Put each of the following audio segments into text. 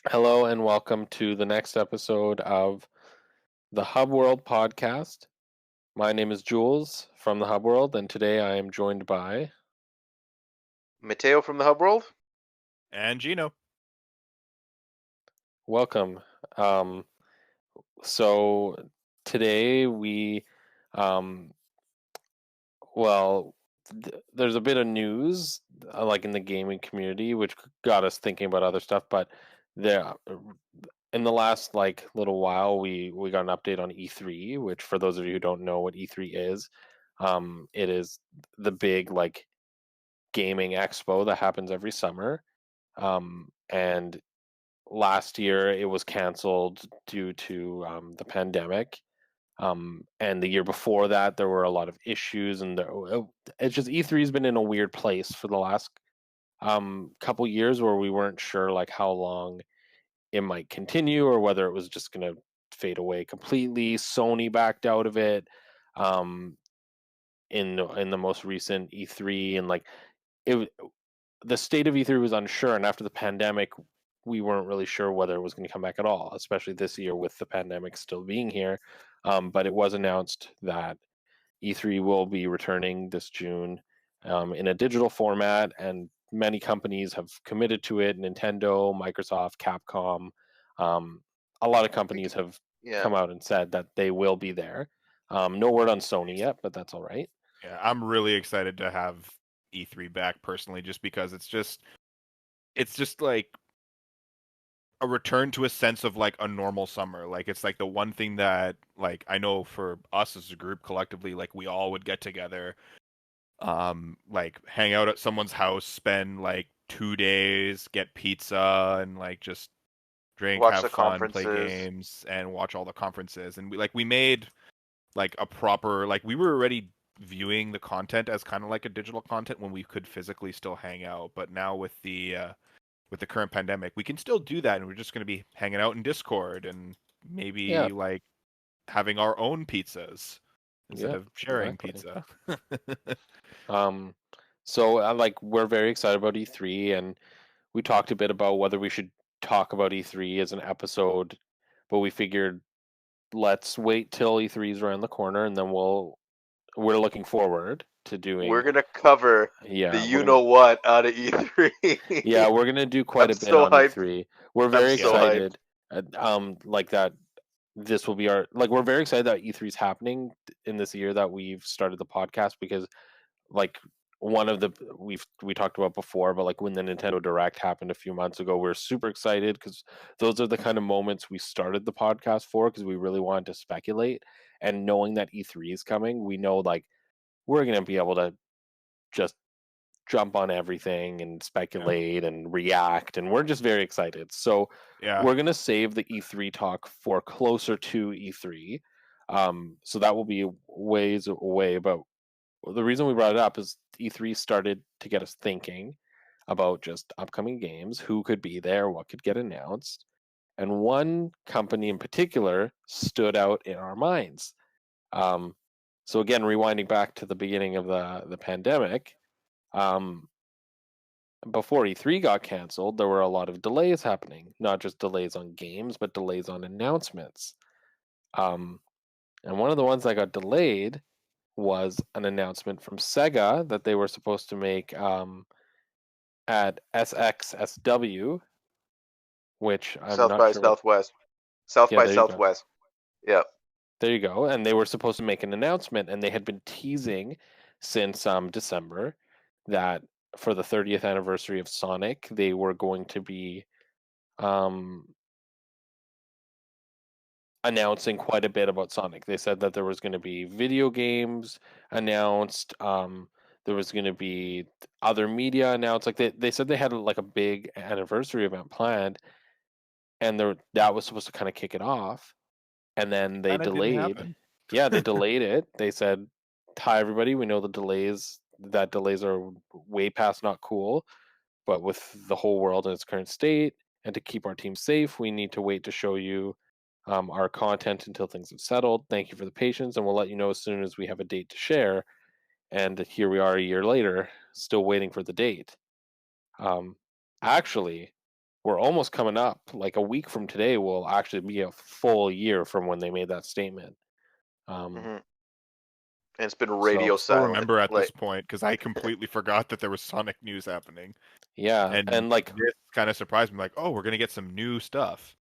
Hello and welcome to the next episode of the Hub World podcast. My name is Jules from the Hub World, and today I am joined by. Matteo from the Hub World. And Gino. Welcome. Um, so today um, well, there's a bit of news, like in the gaming community, which got us thinking about other stuff. But there, in the last little while, we got an update on E3, which for those of you who don't know what E3 is, it is the big gaming expo that happens every summer. And last year it was canceled due to the pandemic. And the year before that, there were a lot of issues, and it's just E3 has been in a weird place for the last couple years where we weren't sure how long it might continue or whether it was just going to fade away completely. Sony backed out of it um, in the most recent E3, and it the state of E3 was unsure. And after the pandemic, we weren't really sure whether it was going to come back at all, especially this year with the pandemic still being here. But it was announced that E3 will be returning this June in a digital format, and many companies have committed to it. Nintendo, Microsoft, Capcom, a lot of companies have Yeah. come out and said that they will be there. No word on Sony yet, but that's all right. Yeah, I'm really excited to have E3 back personally, just because it's just like a return to a sense of like a normal summer. Like it's like the one thing that like I know for us as a group collectively, like we all would get together, like hang out at someone's house, spend like 2 days, get pizza and like just drink, Watch have the fun, play conferences. games, and watch all the conferences. And we made like a proper like we were already viewing the content as kind of like a digital content when we could physically still hang out. But now with the current pandemic, we can still do that, and we're just going to be hanging out in Discord and Yeah, maybe like having our own pizzas instead yeah, of sharing exactly. pizza. Um, so we're very excited about E3, and we talked a bit about whether we should talk about E3 as an episode, but we figured let's wait till E3 is around the corner, and then we're looking forward to We're doing. gonna cover the Yeah, you know what out of yeah, E3. we're gonna do quite I'm a bit so on hyped. E3. We're I'm very so Yeah. hyped. excited, like that. This will be our we're very excited that E3 is happening in this year that we've started the podcast, because like one of the we talked about before, but like when the Nintendo Direct happened a few months ago, we are super excited because those are the kind of moments we started the podcast for, because we really wanted to speculate. And knowing that E3 is coming, we know we're gonna be able to just jump on everything and Yeah. speculate and react, and we're just very excited. So Yeah. we're gonna save the E3 talk for closer to E3. So that will be ways away, but the reason we brought it up is E3 started to get us thinking about just upcoming games, who could be there, what could get announced. And one company in particular stood out in our minds. Um, so again, rewinding back to the beginning of the pandemic, um, before E3 got canceled, there were a lot of delays happening, not just delays on games, but delays on announcements. Um, and one of the ones that got delayed was an announcement from Sega that they were supposed to make at SXSW, which I'm South not by sure what. Southwest. South Yeah, by there you go. Southwest. Yep. There you go. And they were supposed to make an announcement, and they had been teasing since December that for the 30th anniversary of Sonic, they were going to be um, announcing quite a bit about Sonic. They said that there was going to be video games announced. There was going to be other media announced. Like they said they had like a big anniversary event planned, and that was supposed to kind of kick it off. And then they Kind of didn't delayed. happen. Yeah, they delayed it. They said, "Hi everybody, we know the delays. That delays are way past not cool, but with the whole world in its current state, and to keep our team safe, we need to wait to show you our content until things have settled. Thank you for the patience, and we'll let you know as soon as we have a date to share." And here we are a year later, still waiting for the date. Um, Actually, we're almost coming up. Like a week from today will actually be a full year from when they made that statement. And it's been So- radio Still silent. remember at Like, this point because I completely forgot that there was Sonic news happening. Yeah, and like, this kind of surprised me. Like, oh, we're gonna get some new stuff.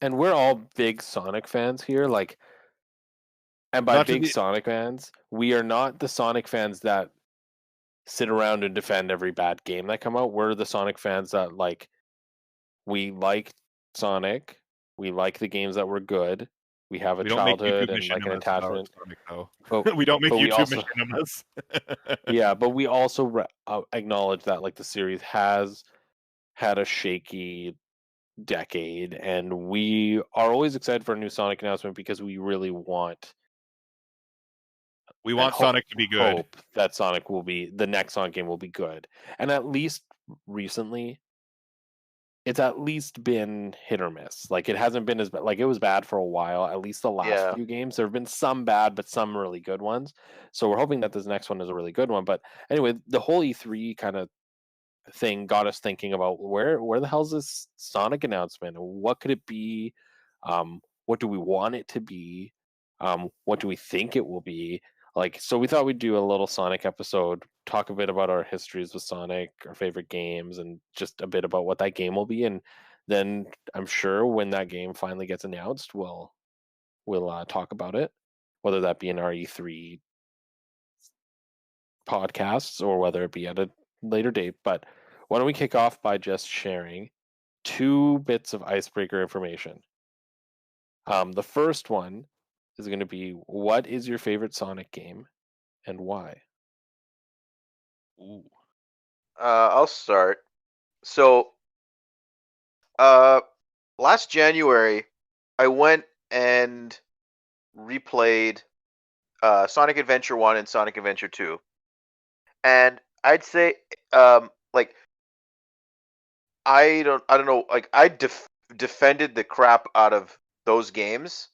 and we're all big Sonic fans here. Like, and by Not to big the- Sonic fans, we are not the Sonic fans that sit around and defend every bad game that come out. We're the Sonic fans that like we like Sonic. We like the games that were good. We have a We don't make childhood YouTube and like an machinimas about attachment. Sonic, though. But we don't make but we YouTube also machinimas. yeah, but we also acknowledge that like the series has had a shaky decade, and we are always excited for a new Sonic announcement because we really want We and want Sonic to be good. hope that Sonic will be the next Sonic game will be good. And at least recently, it's at least been hit or miss. Like it hasn't been as bad. Like it was bad for a while. At least the last Yeah. few games, there have been some bad, but some really good ones. So we're hoping that this next one is a really good one. But anyway, the whole E3 kind of thing got us thinking about where the hell's this Sonic announcement? What could it be? What do we want it to be? What do we think it will be? Like, so we thought we'd do a little Sonic episode, talk a bit about our histories with Sonic, our favorite games, and just a bit about what that game will be. And then I'm sure when that game finally gets announced, we'll talk about it, whether that be in our E3 podcasts or whether it be at a later date. But why don't we kick off by just sharing two bits of icebreaker information? The first one is going to be, what is your favorite Sonic game and why? Ooh. I'll start. So, last January, I went and replayed Sonic Adventure 1 and Sonic Adventure 2. And I'd say, like, I don't know, like, I defended the crap out of those games.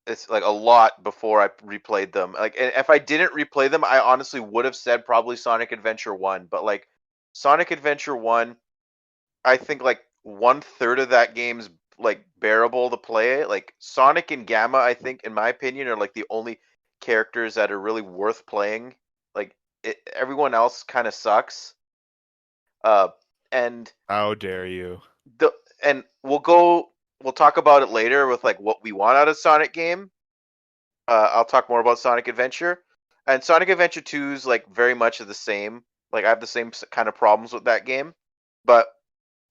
It's like a lot before I replayed them. Like, and if I didn't replay them, I honestly would have said probably Sonic Adventure 1. But like, Sonic Adventure 1, I think like 1/3 of that game's like bearable to play. Like Sonic and Gamma, I think, in my opinion, are like the only characters that are really worth playing. Like everyone else kind of sucks. And How dare you? and we'll talk about it later with like what we want out of Sonic game. I'll talk more about Sonic Adventure, and Sonic Adventure 2 is like very much of the same. Like I have the same kind of problems with that game, but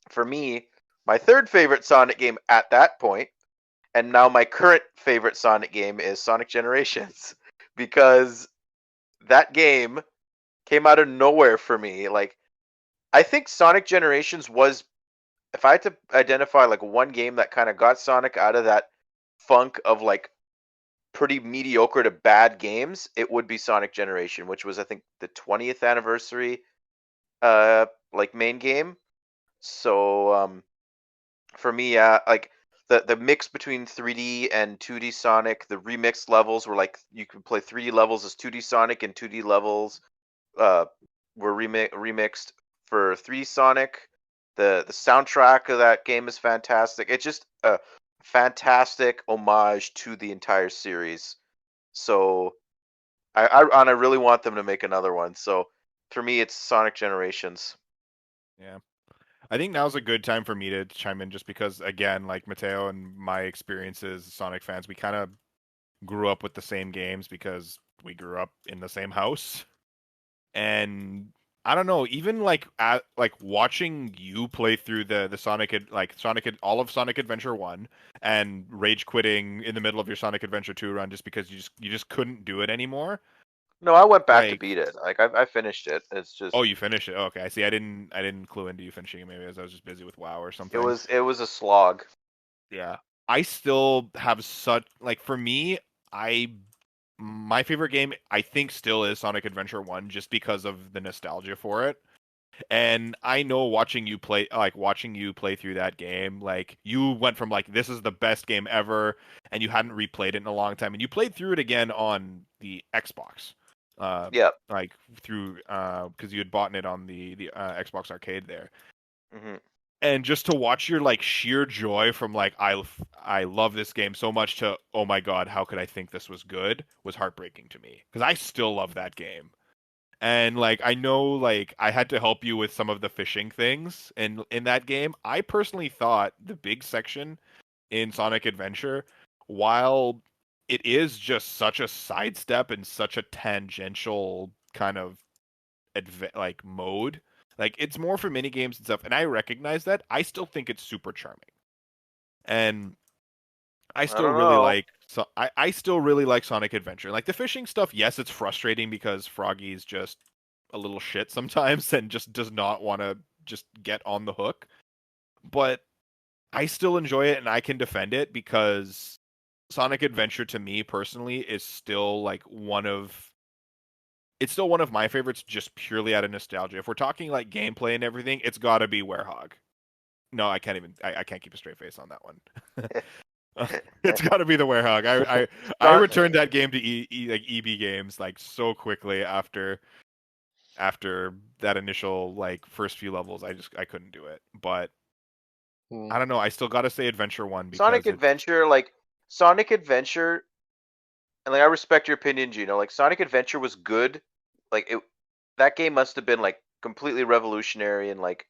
for me, my third favorite Sonic game at that point, and now my current favorite Sonic game is Sonic Generations, because that game came out of nowhere for me. Like I think Sonic Generations was, if I had to identify like one game that kind of got Sonic out of that funk of like pretty mediocre to bad games, it would be Sonic Generation, which was I think the 20th anniversary like main game. So for me, like the mix between 3D and 2D Sonic, the remixed levels were like you could play 3D levels as 2D Sonic and 2D levels were remixed for 3D Sonic. The soundtrack of that game is fantastic. It's just a fantastic homage to the entire series. So I really want them to make another one. So for me, it's Sonic Generations. Yeah. I think now's a good time for me to chime in just because, again, like Matteo and my experiences, Sonic fans, we kind of grew up with the same games because we grew up in the same house. And I don't know, even like watching you play through the all of Sonic Adventure 1 and rage quitting in the middle of your Sonic Adventure 2 run just because you just couldn't do it anymore. No, I went back to Like, beat it. Like I finished it. It's just oh, you finished it. Oh, okay, I see. I didn't clue into you finishing it. Maybe as I was just busy with WoW or something. it was a slog. Yeah, I still have such like for me, my favorite game I think still is Sonic Adventure 1 just because of the nostalgia for it. And I know watching you play through that game, like you went from like this is the best game ever and you hadn't replayed it in a long time and you played through it again on the Xbox. Yeah. like through because you had bought it on the Xbox Arcade there. Hmm. And just to watch your like sheer joy from like I love this game so much to oh my god, how could I think this was good, was heartbreaking to me because I still love that game. And like I know like I had to help you with some of the fishing things in that game. I personally thought the big section in Sonic Adventure, while it is just such a sidestep and such a tangential kind of like mode, like it's more for mini games and stuff, and I recognize that. I still think it's super charming, and I I still don't really know. like I still really like Sonic Adventure. Like the fishing stuff, yes, it's frustrating because Froggy's just a little shit sometimes and just does not want to just get on the hook. But I still enjoy it and I can defend it because Sonic Adventure to me personally is still like it's still one of my favorites just purely out of nostalgia. If we're talking like gameplay and everything, it's got to be Werehog. No, I can't even. I can't keep a straight face on that one. It's got to be the Werehog. I Son- returned that game to like EB Games like so quickly after that initial like first few levels. I couldn't do it. But Hmm. I don't know. I still got to say Adventure One Sonic because it's Adventure, like Sonic Adventure, and like I respect your opinion, Gino. Like Sonic Adventure was good. Like it, that game must have been like completely revolutionary and like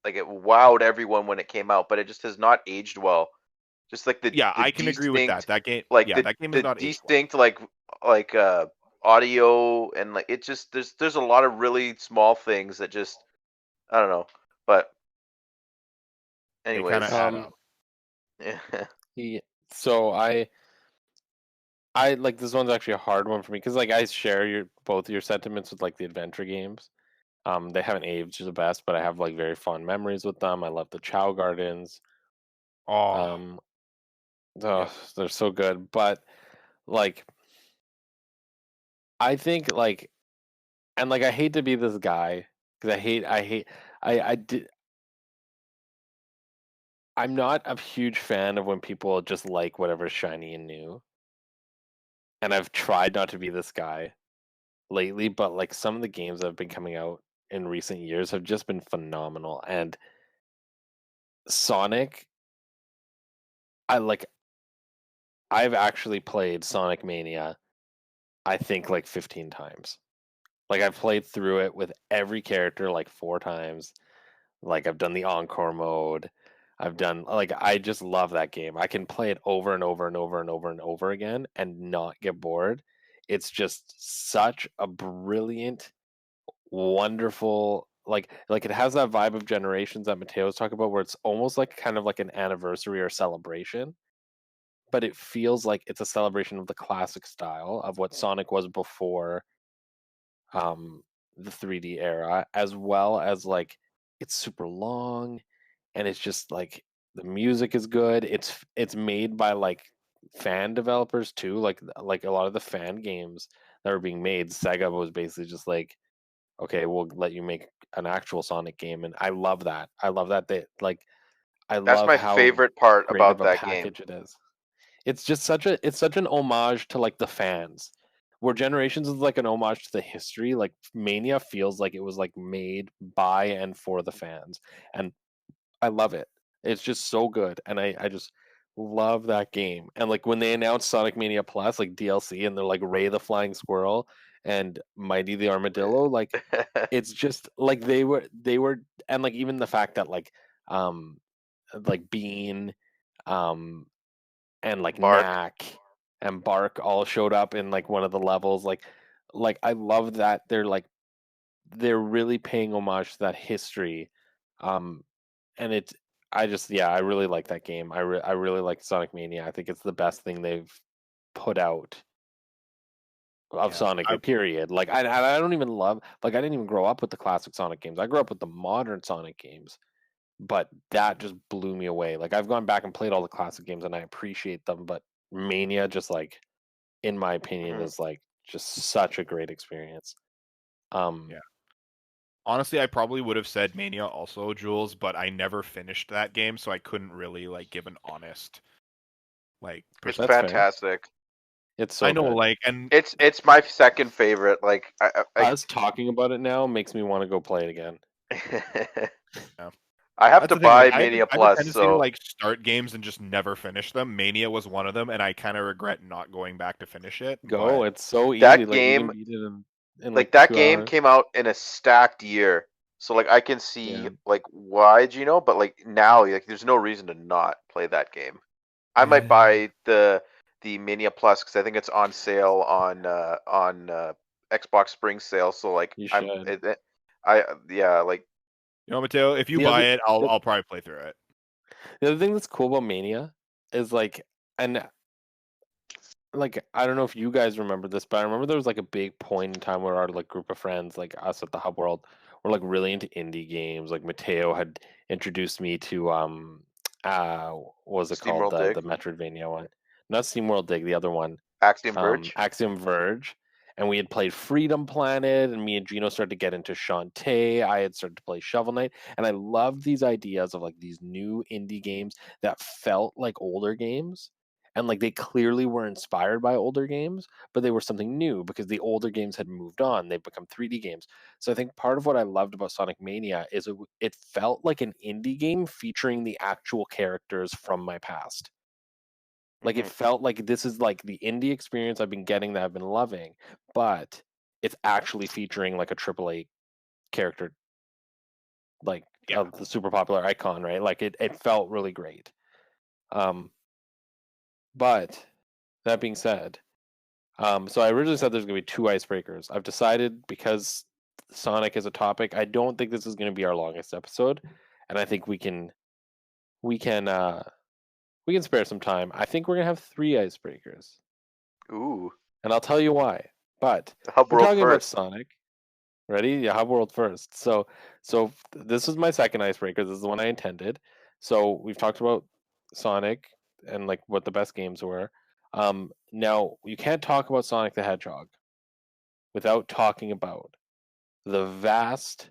like it wowed everyone when it came out, but it just has not aged well. Just like yeah. the I can agree with that. distinct, That game. like Yeah, that game is the not aged well. distinct like audio and like it just there's a lot of really small things that just I don't know. But They kind of anyways, add Um, up. yeah. yeah, so I like this one's actually a hard one for me because like I share your both your sentiments with like the adventure games. They haven't aged the best, but I have like very fond memories with them. I love the Chow Gardens. Oh, Um, oh, yep. they're so good. But like, I think like, and like, I hate to be this guy because I did. I'm not a huge fan of when people just like whatever's shiny and new, and I've tried not to be this guy lately. But like, some of the games that have been coming out in recent years have just been phenomenal. And Sonic, I like. I've actually played Sonic Mania, I think like 15 times. Like I've played through it with every character like 4 times. Like I've done the encore mode. I've done like I just love that game. I can play it over and over and over and over and over again and not get bored. It's just such a brilliant, wonderful like it has that vibe of Generations that Matteo's talking about where it's almost like kind of like an anniversary or celebration, but it feels like it's a celebration of the classic style of what Sonic was before um the 3D era, as well as like it's super long and it's just like the music is good. It's made by like fan developers too, like a lot of the fan games that were being made. Sega was basically just like, okay, we'll let you make an actual Sonic game, and I love that. I love that they like I That's love my how favorite part creative about a that game. package it is. It's just it's such an homage to like the fans. Where Generations is like an homage to the history, like Mania feels like it was like made by and for the fans. And I love it. It's just so good. And I just love that game. And like when they announced Sonic Mania Plus, like DLC, and they're like Ray the Flying Squirrel and Mighty the Armadillo, like it's just like they were and like even the fact that um like Bean um and like Bark. Knack and Bark all showed up in like one of the levels. Like I love that they're really paying homage to that history. Um and it's I just yeah, I really like that game. I really like Sonic Mania. I think it's the best thing they've put out of Yeah. Sonic, period. Like I don't even love like I didn't even grow up with the classic Sonic games. I grew up with the modern Sonic games, but that just blew me away. Like I've gone back and played all the classic games and I appreciate them, but Mania just like in my opinion Mhm. is like just such a great experience. Um Yeah. Honestly, I probably would have said Mania also, Jules, but I never finished that game, so I couldn't really like give an honest like It's that's perspective. fair. fantastic. It's so I know, good. like, and It's my second favorite. Like Us talking about it now makes me want to go play it again. yeah. I have That's to the thing. Like, buy Mania I have a Plus, tendency to so like start games and just never finish them. Mania was one of them, and I kind of regret not going back to finish it. Go, But it's so easy. that Like you can game, beat it in like like that 2 hours. game came out in a stacked year. So like I can see Yeah. like why, Gino, but like now like there's no reason to not play that game. I might buy the Mania Plus because I think it's on sale on Xbox Spring Sale. So like You should. I yeah like you know, Matteo, if you The buy other it, the, I'll probably play through it. the other thing that's cool about Mania is like, and like I don't know if you guys remember this, but I remember there was like a big point in time where our like group of friends, like us at the Hub World, were like really into indie games. Like Matteo had introduced me to what was it called? SteamWorld The Dig, Metroidvania one. Not SteamWorld Dig, the other one. Axiom Verge. Axiom Verge. And we had played Freedom Planet, and me and Gino started to get into Shantae. I had started to play Shovel Knight, and I loved these ideas of like these new indie games that felt like older games. And like they clearly were inspired by older games, but they were something new because the older games had moved on. They've become 3D games. So I think part of what I loved about Sonic Mania is it felt like an indie game featuring the actual characters from my past. Like it felt like this is like the indie experience I've been getting that I've been loving, but it's actually featuring like a AAA character, like Yeah. the super popular icon, right? Like it felt really great. But that being said, so I originally said there's gonna be 2 icebreakers. I've decided because Sonic is a topic, I don't think this is gonna be our longest episode, and I think we can we can spare some time. I think we're gonna have 3 icebreakers. Ooh, And I'll tell you why. But the Hub we're World talking about first. Sonic. Ready? Yeah, Hub World first. So this is my second icebreaker. This is the one I intended. So we've talked about Sonic and like what the best games were. Now you can't talk about Sonic the Hedgehog without talking about the vast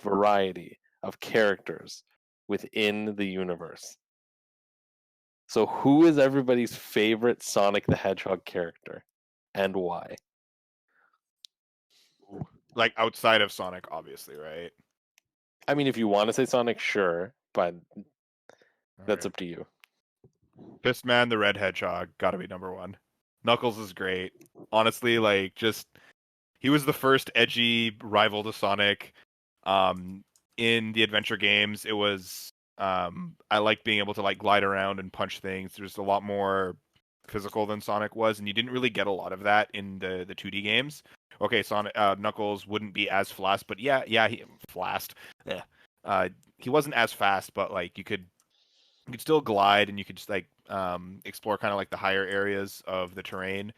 variety of characters within the universe. So who is everybody's favorite Sonic the Hedgehog character and why? Like outside of Sonic, obviously, right? I mean, if you want to say Sonic, sure, but that's Alright. up to you. Fistman the Red Hedgehog, gotta be number one. Knuckles is great. Honestly, like just he was the first edgy rival to Sonic. In the adventure games, it was I like being able to like glide around and punch things. There's a lot more physical than Sonic was, and you didn't really get a lot of that in the 2D games. Okay, Sonic Knuckles wouldn't be as fast, but yeah, he fast. Yeah. He wasn't as fast, but like you could still glide and you could just like explore kind of like the higher areas of the terrain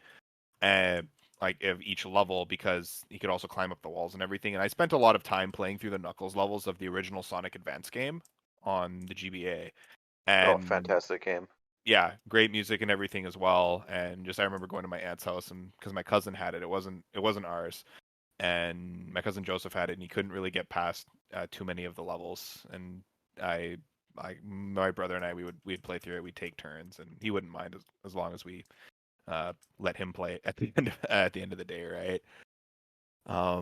and like of each level because he could also climb up the walls and everything. And I spent a lot of time playing through the Knuckles levels of the original Sonic Advance game on the GBA. Oh, And fantastic game. yeah, great music and everything as well. And just I remember going to my aunt's house and because my cousin had it, it wasn't ours. And my cousin Joseph had it, and he couldn't really get past too many of the levels. And I, my brother and I, we'd play through it. We'd take turns, and he wouldn't mind as long as we let him play at the end of the day, right?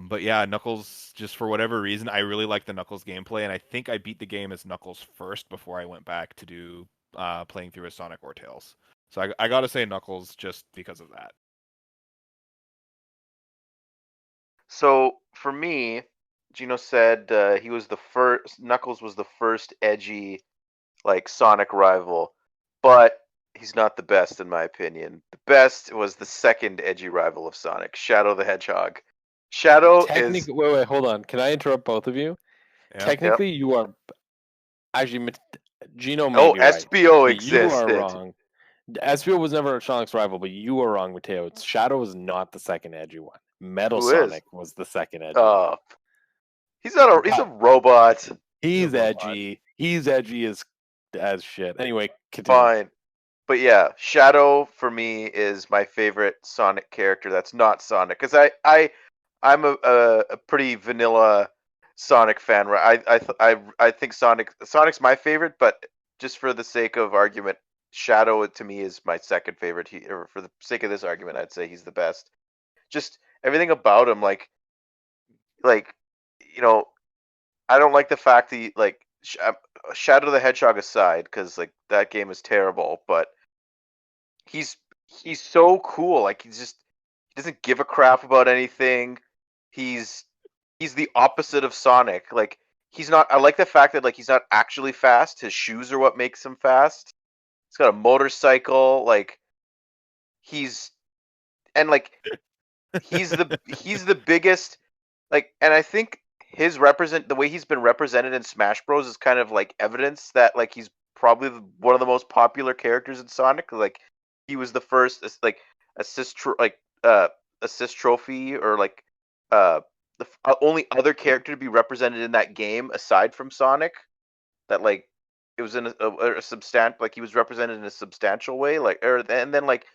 But yeah, Knuckles, just for whatever reason, I really like the Knuckles gameplay, and I think I beat the game as Knuckles first before I went back to do playing through as Sonic or Tails. So I gotta say Knuckles just because of that. So for me, Gino said he was the first. Knuckles was the first edgy, like Sonic rival, but he's not the best in my opinion. The best was the second edgy rival of Sonic, Shadow the Hedgehog. Shadow is Technically, wait, hold on. Can I interrupt both of you? Yeah. Technically, you are actually Gino may oh be right, SBO but you are existed. wrong. Ezreal was never Sonic's rival, but you are wrong, Matteo. Shadow is not the second edgy one. Metal Who is? Sonic was the second edgy one. He's not a. He's a robot. He's a robot. edgy. He's edgy as shit. Anyway, continue. Fine. But yeah, Shadow for me is my favorite Sonic character that's not Sonic because I'm a pretty vanilla Sonic fan. Right? I think Sonic's my favorite, but just for the sake of argument, Shadow to me is my second favorite. Or for the sake of this argument, I'd say he's the best. Just everything about him, like you know, I don't like the fact that Shadow the Hedgehog aside, because like that game is terrible, but he's he's so cool. Like he doesn't give a crap about anything. He's he's the opposite of Sonic. Like he's not. I like the fact that like he's not actually fast. His shoes are what makes him fast. He's got a motorcycle. Like he's and like he's the biggest. Like, and I think the way he's been represented in Smash Bros is kind of like evidence that like he's probably one of the most popular characters in Sonic. Like he was the first like assist trophy, or like the only other character to be represented in that game aside from Sonic, that like it was in a substantial, like he was represented in a substantial way, like, and then like,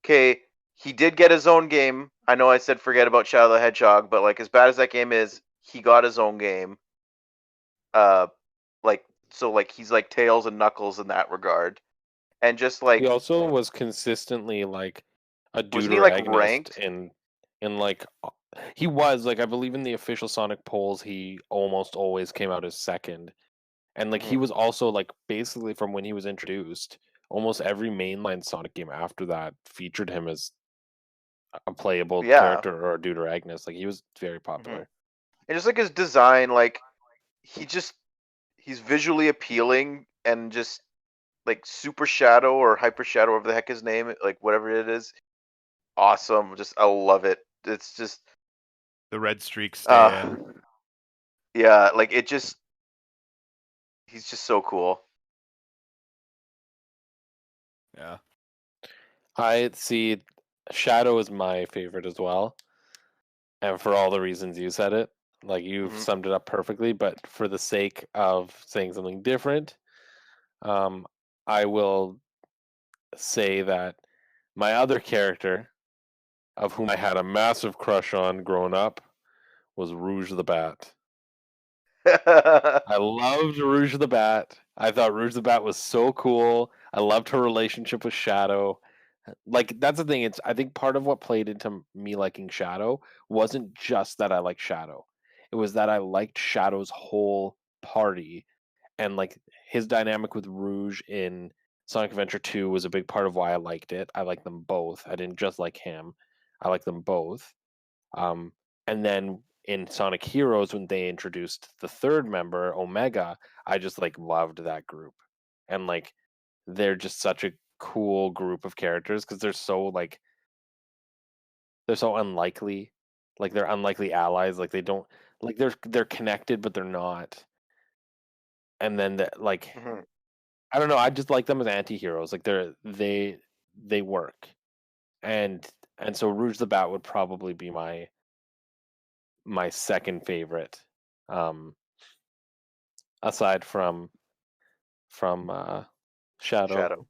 okay, he did get his own game. I know I said forget about Shadow the Hedgehog, but like as bad as that game is, he got his own game. Like so, like he's like Tails and Knuckles in that regard, and just He like also was consistently like a wasn't he like deuteragonist ranked? in like he was like, I believe in the official Sonic polls he almost always came out as second. And like he Mhm. was also like basically from when he was introduced, almost every mainline Sonic game after that featured him as a playable Yeah, character or a deuteragonist. Like he was very hmm popular. and just like his design, like he just he's visually appealing and just like Super Shadow or Hyper Shadow, whatever the heck his name, like whatever it is, awesome. Just I love it. It's just The red streaks stay uh in. yeah, like it just he's just so cool. Yeah. I see Shadow is my favorite as well. And for all the reasons you said it, like you've hmm summed it up perfectly, but for the sake of saying something different, um, I will say that my other character, of whom I had a massive crush on growing up, was Rouge the Bat. I loved Rouge the Bat. I thought Rouge the Bat was so cool. I loved her relationship with Shadow. Like that's the thing. It's I think part of what played into me liking Shadow wasn't just that I liked Shadow. It was that I liked Shadow's whole party, and like his dynamic with Rouge in Sonic Adventure 2 was a big part of why I liked it. I liked them both. I didn't just like him. I liked them both. Um, and then in Sonic Heroes, when they introduced the third member, Omega, I just like loved that group. And like they're just such a cool group of characters because they're so unlikely. Like they're unlikely allies. Like they don't like they're connected, but they're not. And then like hmm I don't know. I just like them as anti-heroes. Like they work, and so Rouge the Bat would probably be my second favorite, um, aside from Shadow. Shadow.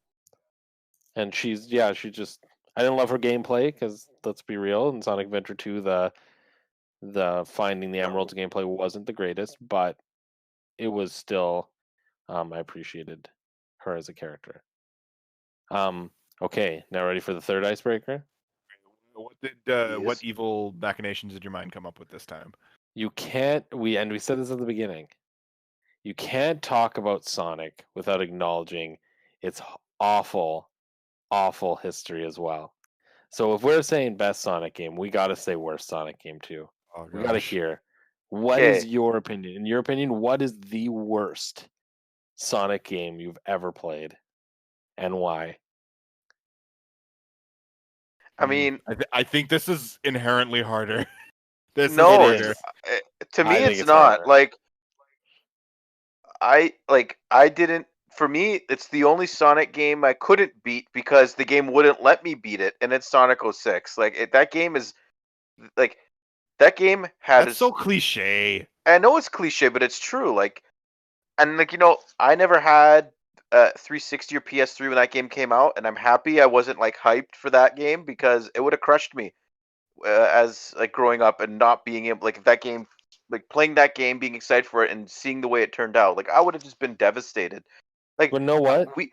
And she just I didn't love her gameplay because let's be real, in Sonic Adventure 2 the finding the emeralds gameplay wasn't the greatest, but it was still I appreciated her as a character. Okay, now ready for the third icebreaker? What Yes. evil machinations did your mind come up with this time? You can't we said this at the beginning. You can't talk about Sonic without acknowledging its awful, awful history as well. So if we're saying best Sonic game, we got to say worst Sonic game too. Oh We got to gosh. hear what is Okay. your opinion. In your opinion, what is the worst Sonic game you've ever played, and why? I mean, I think this is inherently harder. This is It no, harder. is. to me I think it's it's not. harder. I didn't. For me, it's the only Sonic game I couldn't beat because the game wouldn't let me beat it, and it's Sonic 06. That game is like that game had That's its. so cliche. I know it's cliche, but it's true. Like, and like I never had 360 or PS3 when that game came out, and I'm happy I wasn't like hyped for that game because it would have crushed me as like growing up and not being able, like, if that game, like playing that game, being excited for it and seeing the way it turned out, like I would have just been devastated. Like But know what? we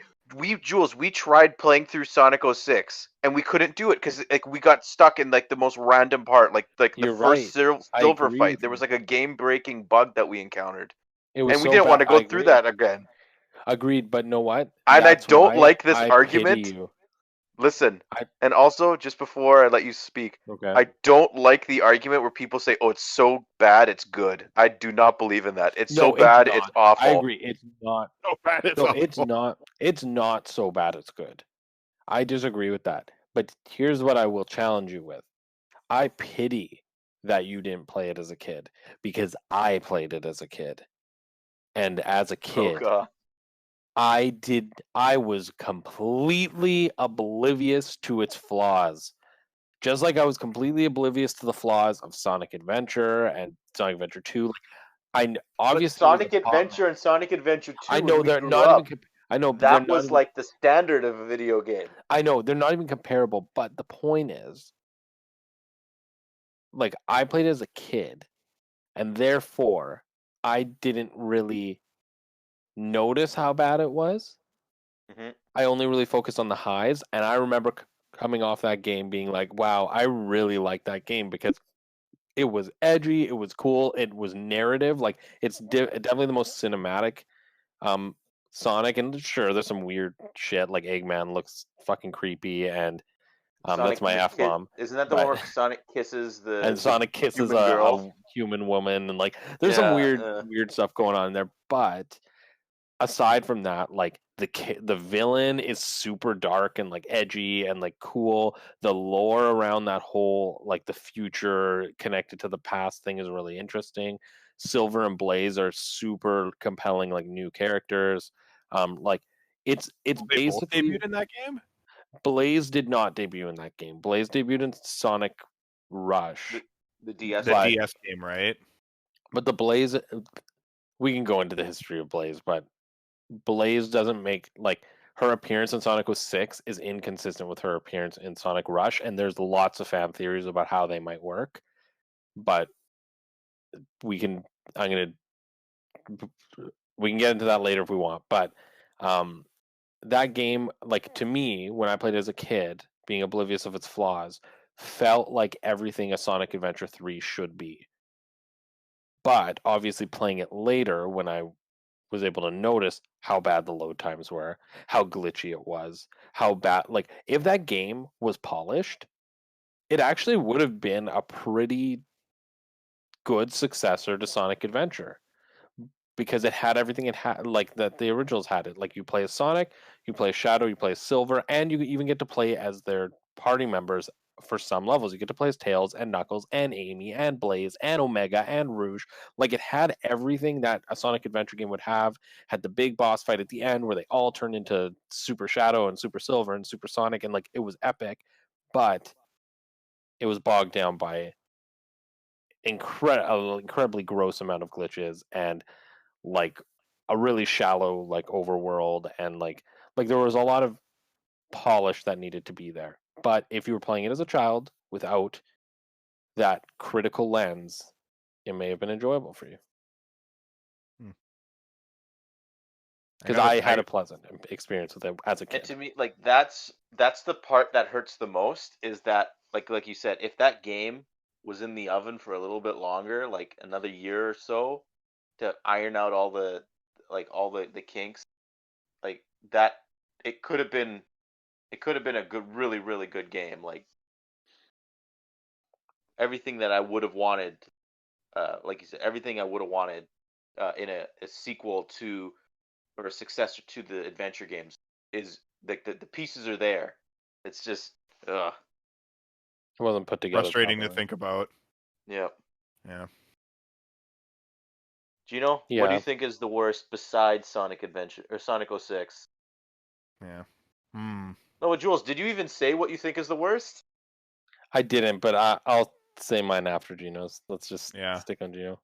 Jules, we tried playing through Sonic 06 and we couldn't do it because like we got stuck in like the most random part, like the You're first right. I silver agree fight. with There you. was like a game breaking bug that we encountered, It was and we so didn't want bad. to I go through agree. that again. Agreed, but know what? And I That's don't why like this I pity argument. you. Listen, I and also just before I let you speak, okay. I don't like the argument where people say, "Oh, it's so bad, it's good." I do not believe in that. It's so No, it's bad, it's not. I awful. agree. It's not. So bad it's No, it's awful. not. It's not so bad it's good. I disagree with that. But here's what I will challenge you with. I pity that you didn't play it as a kid because I played it as a kid. And as a Oh kid, god. I was completely oblivious to its flaws. Just like I was completely oblivious to the flaws of Sonic Adventure and Sonic Adventure 2. Like, But obviously it was a Sonic Adventure and Sonic Adventure I 2 when know we they're grew not even up, I know, but they're that not was even like the standard of a video game. I know they're not even comparable, but the point is, like I played as a kid, and therefore I didn't really notice how bad it was. Hmm. I only really focused on the highs, and I remember coming off that game being like, "Wow, I really like that game because it was edgy, it was cool, it was narrative. Like it's definitely the most cinematic um Sonic, and sure, there's some weird shit like Eggman looks fucking creepy, and that's Sonic my F bomb. isn't that the one But where Sonic kisses and the Sonic kisses human girl? a human woman, and like there's some Yeah. weird stuff going on in there. But aside from that, like the villain is super dark and like edgy and like cool. The lore around that whole like the future connected to the past thing is really interesting. Silver and Blaze are super compelling, like new characters. Like it's They both basically debuted in that game. Blaze did not debut in that game. Blaze debuted in Sonic the Rush, the DS The but game. DS game, right? but the Blaze we can go into the history of Blaze, but Blaze doesn't make like her appearance in Sonic 06 is inconsistent with her appearance in Sonic Rush, and there's lots of fan theories about how they might work. But we can I'm gonna we can get into that later if we want. But um that game, like to me, when I played it as a kid, being oblivious of its flaws, felt like everything a Sonic Adventure 3 should be. But obviously playing it later when I was able to notice how bad the load times were, how glitchy it was, how bad like if that game was polished, it actually would have been a pretty good successor to Sonic Adventure because it had everything it had like that the originals had it. Like you play as Sonic, you play as Shadow, you play as Silver, and you even get to play as their party members for some levels. You get to play as Tails and Knuckles and Amy and Blaze and Omega and Rouge. Like it had everything that a Sonic Adventure game would have. Had the big boss fight at the end where they all turned into Super Shadow and Super Silver and Super Sonic, and like it was epic, but it was bogged down by incredibly gross amount of glitches and like a really shallow like overworld, and like there was a lot of polish that needed to be there. But if you were playing it as a child without that critical lens, it may have been enjoyable for you. Hmm. Because I had a pleasant experience with it as a And kid. to me, like that's the part that hurts the most is that like you said, if that game was in the oven for a little bit longer, like another year or so, to iron out all the all the kinks, like that, it could have been a good, really good game. Like everything that I would have wanted, like you said, everything I would have wanted in a sequel to or a successor to the adventure games is like the pieces are there. It's just, ugh. It wasn't put together Frustrating to properly. think about. Yeah. Yeah. Gino, what do you Yeah, think is the worst besides Sonic Adventure or Sonic 06? Yeah. Hmm. No, Jules, did you even say what you think is the worst? I didn't, but I'll say mine after Gino's. Let's just Yeah. stick on Gino.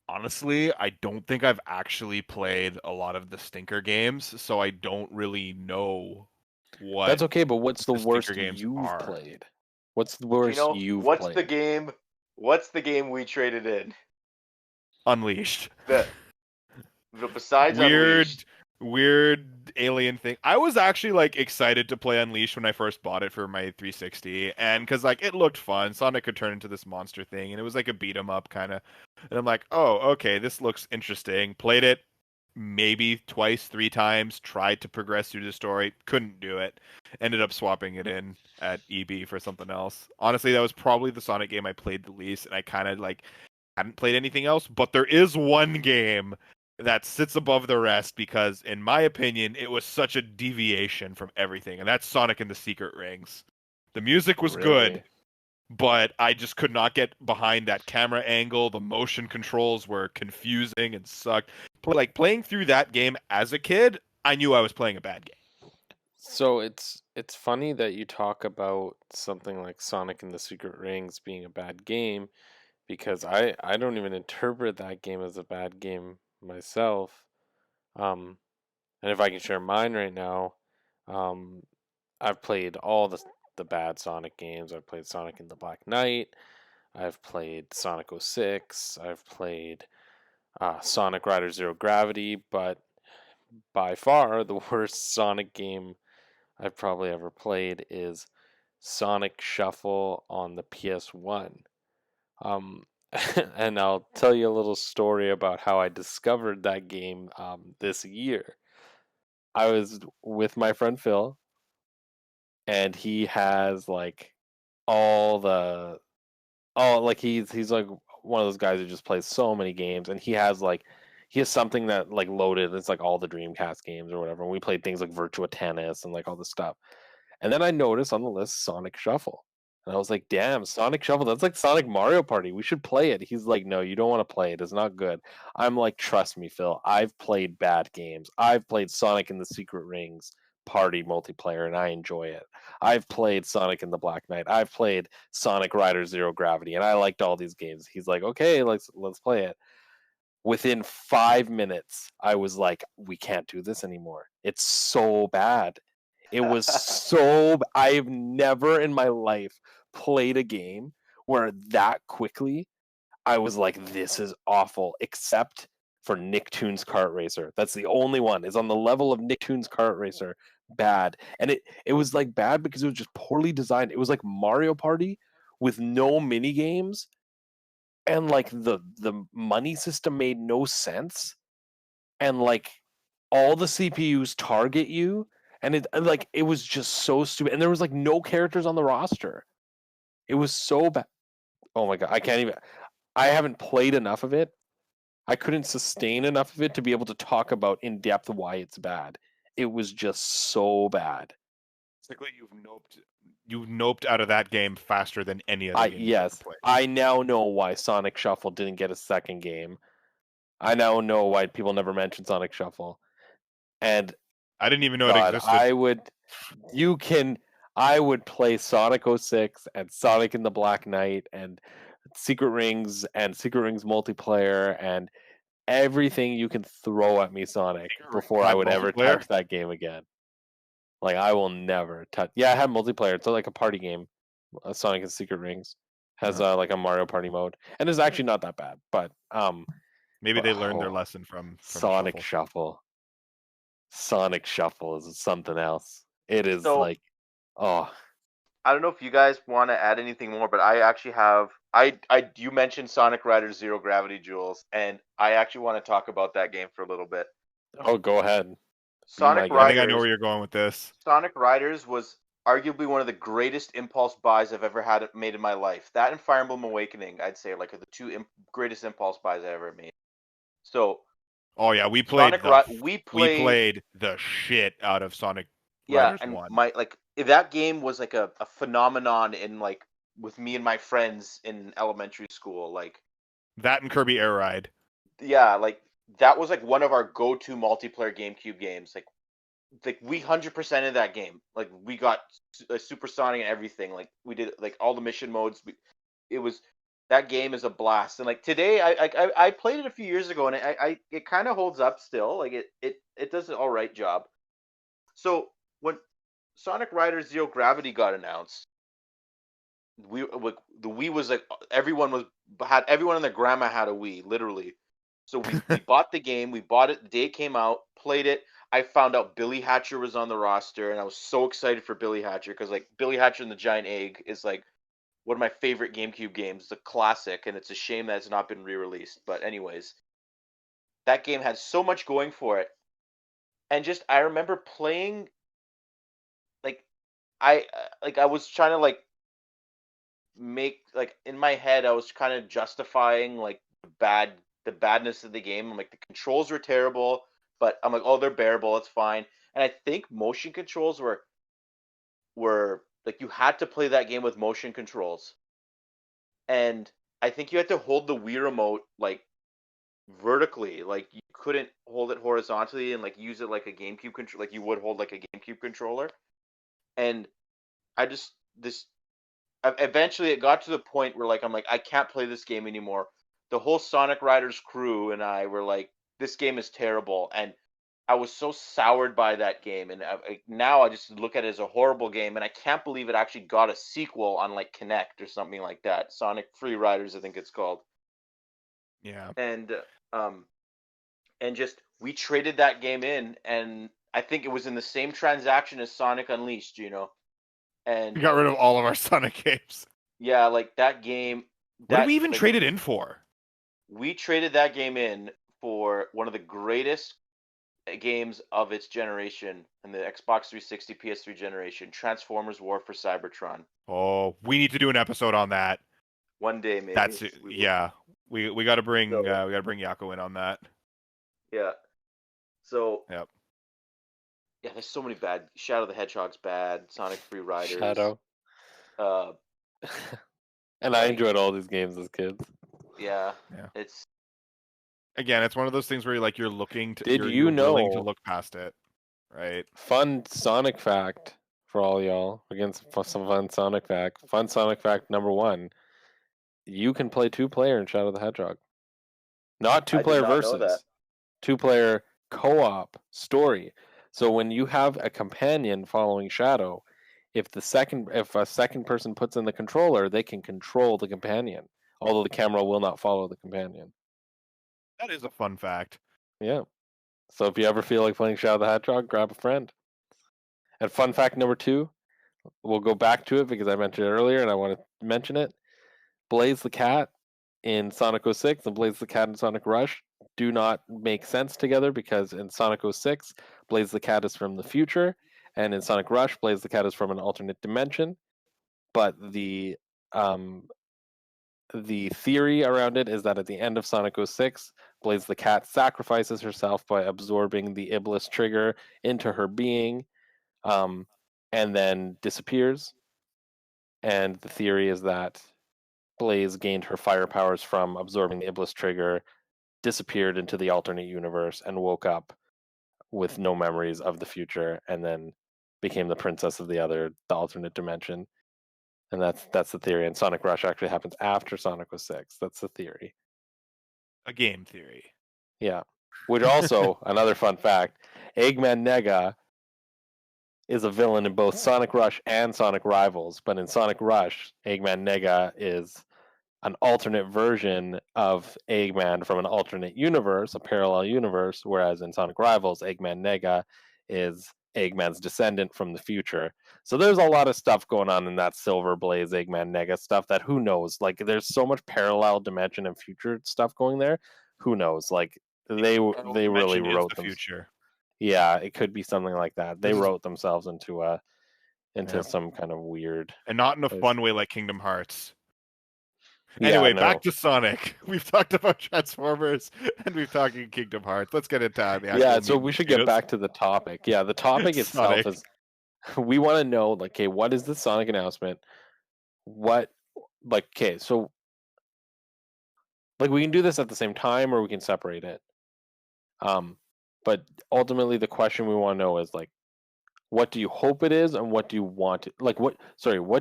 Honestly, I don't think I've actually played a lot of the stinker games, so I don't really know what That's okay, but what's the the stinker worst games you've are. played? What's the worst Gino, you've what's the played? game? What's the game we traded in? Unleashed. The But besides weird Unleashed, weird alien thing. I was actually like excited to play Unleashed when I first bought it for my 360, and because like it looked fun. Sonic could turn into this monster thing, and it was like a beat 'em up kind of. And I'm like, oh, okay, this looks interesting. Played it maybe twice, 3 times. Tried to progress through the story, couldn't do it. Ended up swapping it in at EB for something else. Honestly, that was probably the Sonic game I played the least, and I kind of like hadn't played anything else. But there is one game that sits above the rest because, in my opinion, it was such a deviation from everything, and that's Sonic and the Secret Rings. The music was good, Really? but I just could not get behind that camera angle. The motion controls were confusing and sucked. Like playing through that game as a kid, I knew I was playing a bad game. So it's funny that you talk about something like Sonic and the Secret Rings being a bad game because I don't even interpret that game as a bad game myself. Um, and if I can share mine right now, um, I've played all the bad Sonic games. I've played Sonic and the Black Knight. I've played Sonic 06. I've played Sonic Rider Zero Gravity, but by far the worst Sonic game I've probably ever played is Sonic Shuffle on the PS1. Um, and I'll tell you a little story about how I discovered that game this year. I was with my friend Phil, and he has like all the like he's like one of those guys who just plays so many games, and he has something that like loaded. It's like all the Dreamcast games or whatever. And we played things like Virtua Tennis and like all this stuff. And then I noticed on the list Sonic Shuffle. And I was like, damn, Sonic Shuffle, that's like Sonic Mario Party. We should play it. He's like, no, you don't want to play it. It's not good. I'm like, trust me, Phil. I've played bad games. I've played Sonic and the Secret Rings party multiplayer, and I enjoy it. I've played Sonic and the Black Knight. I've played Sonic Rider Zero Gravity, and I liked all these games. He's like, okay, let's play it. Within 5 minutes, I was like, we can't do this anymore. It's so bad. It was so. I've never in my life played a game where that quickly I was like, this is awful, except for Nicktoons Kart Racer. That's the only one. It's on the level of Nicktoons Kart Racer. Bad. And it was like bad because it was just poorly designed. It was like Mario Party with no mini games, and like the money system made no sense, and like all the CPUs target you, and it was just so stupid, and there was like no characters on the roster. It was so bad. Oh my god, I can't even. I haven't played enough of it. I couldn't sustain enough of it to be able to talk about in depth why it's bad. It was just so bad. Basically, you've noped out of that game faster than any other game you've ever Yes, played. I now know why Sonic Shuffle didn't get a second game. I now know why people never mention Sonic Shuffle. And I didn't even know it God, existed. I would play Sonic 06 and Sonic in the Black Knight and Secret Rings multiplayer and everything you can throw at me, Sonic, Secret Rings before I had would ever multiplayer? touch that game again. Like I will never touch. Yeah, it had multiplayer. It's like a party game. Sonic and Secret Rings has like a Mario Party mode, and it's actually not that bad. Maybe But they learned their lesson from Sonic Shuffle. Shuffle. Sonic Shuffle is something else. It is so like, oh, I don't know if you guys want to add anything more, but I actually have. You mentioned Sonic Rider Zero Gravity, Jules, and I actually want to talk about that game for a little bit. oh, go ahead, be my Sonic I think I guest. know Riders where you're going with this. Sonic Riders was arguably one of the greatest impulse buys I've ever had made in my life. That and Fire Emblem Awakening, I'd say, like are the two greatest impulse buys I ever made. So Oh yeah, We we played, played the shit out of Sonic yeah, Riders and 1. my like that game was like a phenomenon in like with me and my friends in elementary school. Like, That and Kirby Air Ride. yeah, like that was like one of our go-to multiplayer GameCube games. Like we 100% of that game. Like we got supersonic and everything. Like we did like all the mission modes. It was that game is a blast. And like today, I played it a few years ago, and it kind of holds up still. Like it does an all right job. So when Sonic Riders Zero Gravity got announced, we like the Wii was like everyone and their grandma had a Wii, literally. So we bought the game. We bought it the day it came out. Played it. I found out Billy Hatcher was on the roster, and I was so excited for Billy Hatcher because like Billy Hatcher and the Giant Egg is like one of my favorite GameCube games. It's a classic, and it's a shame that it's not been re-released. But anyways, that game had so much going for it, and just I remember playing like I was trying to like make like in my head I was kind of justifying like the badness of the game. I'm like the controls were terrible, but I'm like, oh, they're bearable, it's fine. And I think motion controls were like you had to play that game with motion controls. And I think you had to hold the Wii remote like vertically, like you couldn't hold it horizontally and like use it like a GameCube control like you would hold like a GameCube controller. And I just this eventually it got to the point where like I'm like I can't play this game anymore. The whole Sonic Riders crew and I were like, this game is terrible, and I was so soured by that game, and now I just look at it as a horrible game, and I can't believe it actually got a sequel on like Connect or something like that. Sonic Free Riders, I think it's called. Yeah. Um, and just we traded that game in, and I think it was in the same transaction as Sonic Unleashed, and We got rid of all of our Sonic games. yeah, like that game. What did we even like, trade it in for? We traded that game in for one of the greatest games of its generation in the Xbox 360 PS3 generation, Transformers War for Cybertron. Oh, we need to do an episode on that. One day, maybe. That's it. Yeah. We got to bring Yako in on that. Yeah. So. Yep. Yeah, there's so many bad. Shadow the Hedgehog's bad. Sonic Free Riders. Shadow. And I enjoyed all these games as kids. Yeah. Yeah. It's. Again, it's one of those things where you're looking to. Did you're willing to know? Look past it, right? Fun Sonic fact for all y'all. Against some fun Sonic fact. Fun Sonic fact number 1. You can play 2-player in Shadow the Hedgehog. Not 2-player versus. 2-player co-op story. So when you have a companion following Shadow, if a second person puts in the controller, they can control the companion, although the camera will not follow the companion. That is a fun fact. Yeah. So if you ever feel like playing Shadow the Hedgehog, grab a friend. And fun fact number 2, we'll go back to it because I mentioned it earlier and I want to mention it. Blaze the Cat in Sonic 06 and Blaze the Cat in Sonic Rush do not make sense together because in Sonic 06, Blaze the Cat is from the future, and in Sonic Rush, Blaze the Cat is from an alternate dimension. But the theory around it is that at the end of Sonic 06, Blaze the Cat sacrifices herself by absorbing the Iblis trigger into her being, and then disappears. And the theory is that Blaze gained her fire powers from absorbing the Iblis trigger, disappeared into the alternate universe, and woke up with no memories of the future, and then became the princess of the alternate dimension. And that's the theory. And Sonic Rush actually happens after Sonic 06. That's the theory. A game theory. Yeah. Which also, another fun fact, Eggman Nega is a villain in both Sonic Rush and Sonic Rivals. But in Sonic Rush, Eggman Nega is an alternate version of Eggman from an alternate universe, a parallel universe, whereas in Sonic Rivals, Eggman Nega is Eggman's descendant from the future. So there's a lot of stuff going on in that Silver Blaze Eggman Nega stuff that who knows? Like there's so much parallel dimension and future stuff going there. Who knows? Like they really wrote the future. Yeah, it could be something like that. They wrote themselves into some kind of weird, and not in a fun way like Kingdom Hearts. Anyway, back to Sonic. We've talked about Transformers and we've talked Kingdom Hearts. Let's get into the actual so we should get back to the topic. Yeah, the topic itself is we want to know, like, okay, what is the Sonic announcement? So like we can do this at the same time or we can separate it. But ultimately the question we want to know is like, what do you hope it is and what do you want it? Like what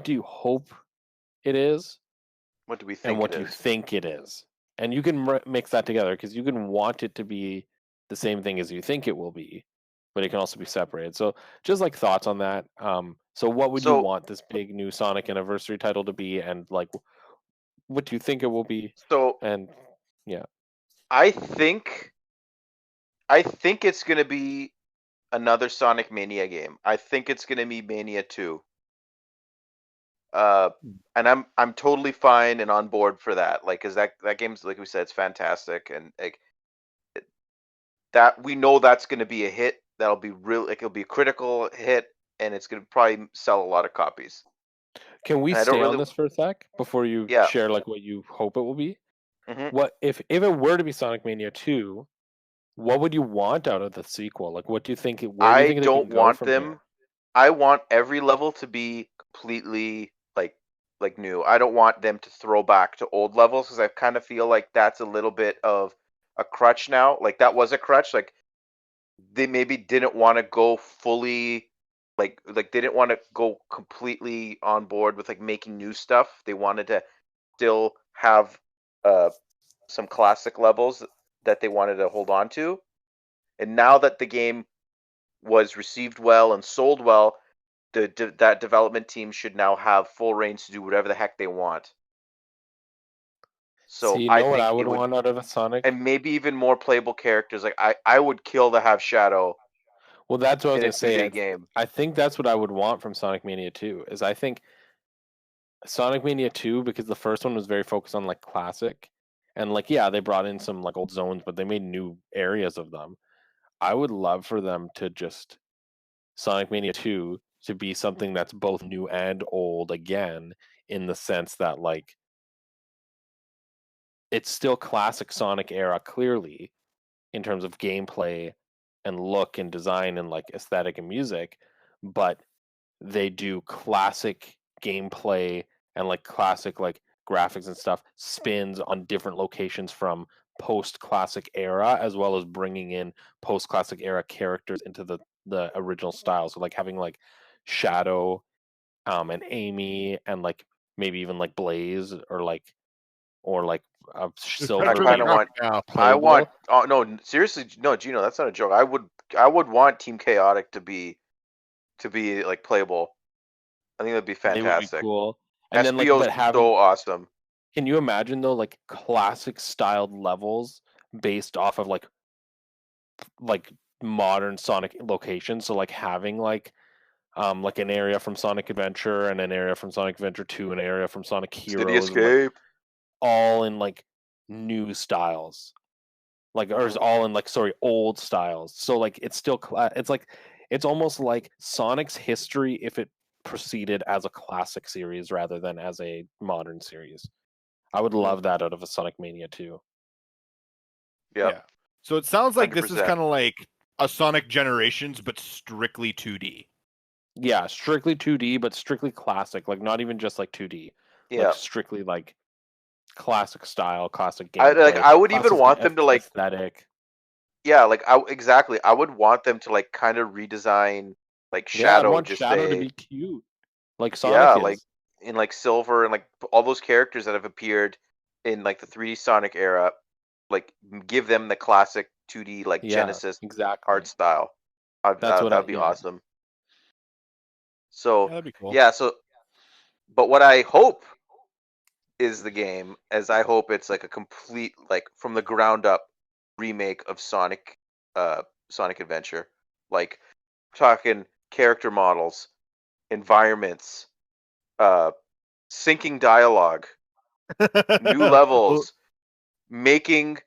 do you hope it is? What do we think? And what do you think it is? And you can mix that together because you can want it to be the same thing as you think it will be, but it can also be separated. So just like thoughts on that. So what would you want this big new Sonic anniversary title to be, and like what do you think it will be? So and yeah. I think it's gonna be another Sonic Mania game. I think it's gonna be Mania 2. And I'm totally fine and on board for that. Like, cause that game's, like we said, it's fantastic, and like that we know that's gonna be a hit. That'll be real. Like, it'll be a critical hit, and it's gonna probably sell a lot of copies. Can we And I don't stay on really, this for a sec before you yeah. share like what you hope it will be? hmm What if it were to be Sonic Mania 2, what would you want out of the sequel? Like what do you think where do you I think they don't can go want from here? them. I want every level to be completely like new. I don't want them to throw back to old levels, because I kind of feel like that's a little bit of a crutch now. Like, that was a crutch. Like, they maybe didn't want to go fully, like they didn't want to go completely on board with like making new stuff. They wanted to still have uh some classic levels that they wanted to hold on to. And now that the game was received well and sold well, that development team should now have full reins to do whatever the heck they want. See, So you I know what I think would it would, want out of a Sonic? and maybe even more playable characters. Like, I would kill to have Shadow Well, that's what I was in a gonna say. 2D game. I think that's what I would want from Sonic Mania 2. Is I think Sonic Mania 2, because the first one was very focused on like classic, and like yeah, they brought in some like old zones, but they made new areas of them. I would love for them to just Sonic Mania 2 to be something that's both new and old again, in the sense that like it's still classic Sonic era clearly in terms of gameplay and look and design and like aesthetic and music, but they do classic gameplay and like classic like graphics and stuff spins on different locations from post classic era, as well as bringing in post classic era characters into the original style. So like having like Shadow and Amy and like maybe even like Blaze or like I Silver kind being of Talk want. now. I want. playable. Oh no, seriously, no, Gino, that's not a joke. I would want Team Chaotic to be like playable. I think that'd be They would be fantastic. cool. And then like SBO's but having so awesome. can you imagine though like classic styled levels based off of like modern Sonic locations? So like having like an area from Sonic Adventure and an area from Sonic Adventure 2, an area from Sonic City Heroes, and like Escape. all in like new styles. Like or is Mhm. all in like sorry, old styles. So like it's still it's like it's almost like Sonic's history if it proceeded as a classic series rather than as a modern series. I would Mhm. love that out of a Sonic Mania 2. Yep. Yeah. So it sounds like this is 100%. kind of like a Sonic Generations, but strictly 2D. Yeah, strictly 2D, but strictly classic. Like not even just like 2D. Like Yeah. strictly like classic style, classic Like, gameplay, I would even classic want them to like, aesthetic. yeah, like, exactly. I would want them to like kind of redesign like Yeah, I'd Shadow, want just Shadow to say, be cute, like yeah, Sonic like is. in like Silver, and like all those characters that have appeared in like the 3D Sonic era, like give them the classic 2D like Yeah, Genesis art exactly. style. That's what That I would be yeah. awesome. Yeah, So that'd be cool. yeah, but what I hope is the game, as I hope it's like a complete, like, from the ground up remake of Sonic Adventure. Like, talking character models, environments, uh syncing dialogue, new Well, levels, making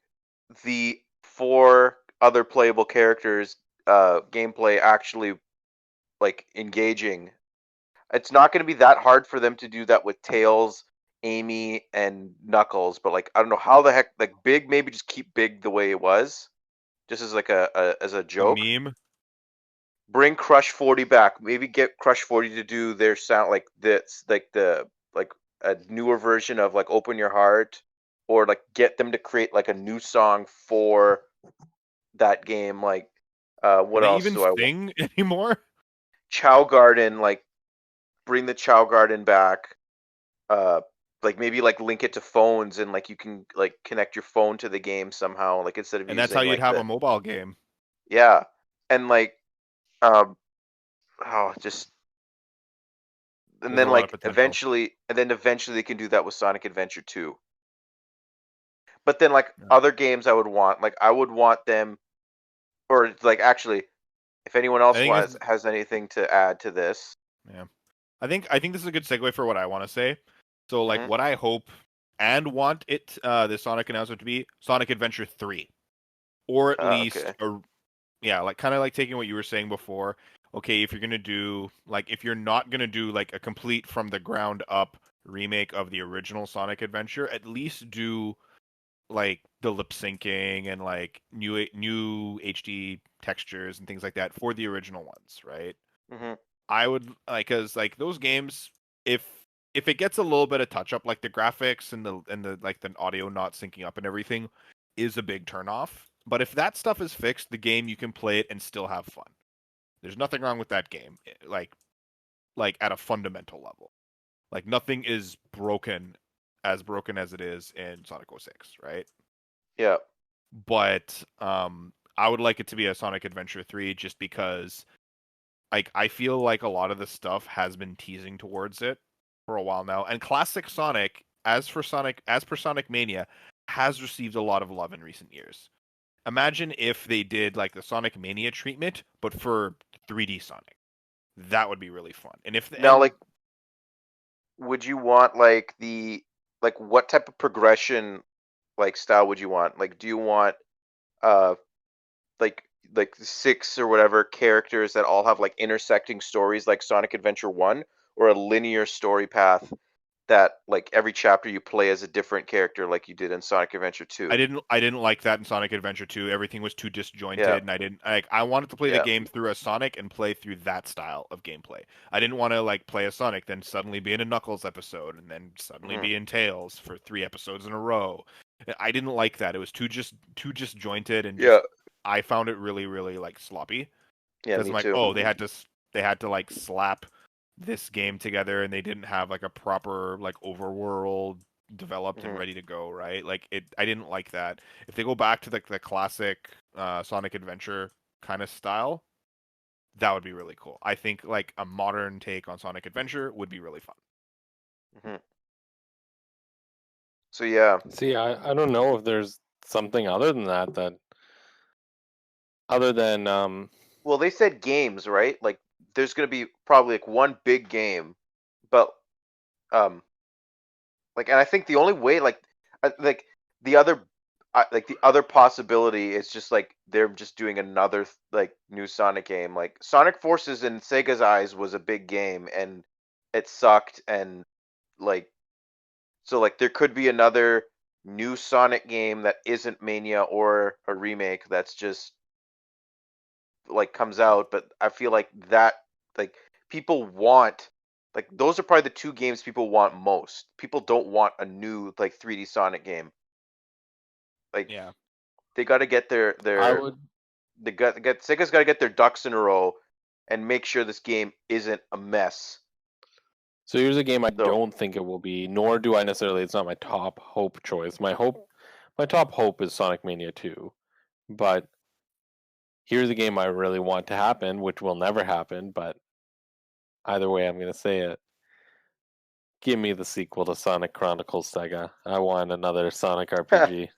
the four other playable characters gameplay actually like engaging. It's not going to be that hard for them to do that with Tails, Amy, and Knuckles, but like, I don't know how the heck, like, Big, maybe just keep Big the way it was, just as like as a a joke. meme. Bring Crush 40 back. Maybe get Crush 40 to do their sound like this, like like a newer version of like Open Your Heart, or like get them to create like a new song for that game. Like, Can what they else even do I want? sing anymore? Chow Garden, like, bring the Chow Garden back. uh like, maybe like link it to phones, and like you can like connect your phone to the game somehow, like, instead of And that's how using you'd like have the, a mobile game. yeah. And like, um oh, just, and There's a then lot of like potential. eventually they can do that with Sonic Adventure 2. But then like Yeah. other games I would want them, or like actually, if anyone else think it's- has anything to add to this. Yeah. I think this is a good segue for what I want to say. So like Mhm. what I hope and want it the Sonic announcement to be Sonic Adventure 3, or at least Okay. like kind of like taking what you were saying before. Okay, if you're gonna do like if you're not gonna do like a complete from the ground up remake of the original Sonic Adventure, at least do like the lip syncing and like new HD textures and things like that for the original ones, right? Mhm. I would like because like those games, if if it gets a little bit of touch up, like the graphics and the like the audio not syncing up and everything, is a big turn off. But if that stuff is fixed, the game you can play it and still have fun. There's nothing wrong with that game, like at a fundamental level. Like nothing is broken as it is in Sonic 06, right? Yeah. But I would like it to be a Sonic Adventure 3 just because like I feel like a lot of the stuff has been teasing towards it for a while now. And classic Sonic, as per Sonic Mania, has received a lot of love in recent years. Imagine if they did like the Sonic Mania treatment, but for 3D Sonic. That would be really fun. And if Now, and like, would you want like what type of progression like style would you want? Like, do you want uh like six or whatever characters that all have like intersecting stories like Sonic Adventure 1, or a linear story path that like every chapter you play as a different character like you did in Sonic Adventure 2? I didn't like that in Sonic Adventure 2. Everything was too Yeah. disjointed and I didn't like I wanted to play the Yeah. game through a Sonic and play through that style of gameplay. I didn't want to like play a Sonic then suddenly be in a Knuckles episode and then suddenly Mhm. be in Tails for 3 episodes in a row. I didn't like that. It was too disjointed and Yeah. just I found it really like sloppy Yeah, because me I'm like, too. "Oh, they had to like slap this game together and they didn't have like a proper like overworld developed and Mhm. ready to go, right? Like it I didn't like that. If they go back to the classic Sonic Adventure kind of style, that would be really cool. I think like a modern take on Sonic Adventure would be really fun. Mhm. So yeah. See, I don't know if there's something other than that other than Well, they said games, right? Like there's going to be probably like one big game, but um and I think the only way like the other like the other possibility is just like they're just doing another like new Sonic game. Like Sonic Forces in Sega's eyes was a big game and it sucked, and like so like there could be another new Sonic game that isn't Mania or a remake that's just like comes out, but I feel like that like people want like those are probably the two games people want most. People don't want a new like 3D Sonic game. Like Yeah. they got to get I their would. they got get Sega's got to get their ducks in a row and make sure this game isn't a mess. So here's a game I So don't think it will be, nor do I necessarily. It's not my top hope choice. My top hope is Sonic Mania 2, but here's a game I really want to happen, which will never happen. But either way, I'm gonna say it. Give me the sequel to Sonic Chronicles Sega. I want another Sonic RPG.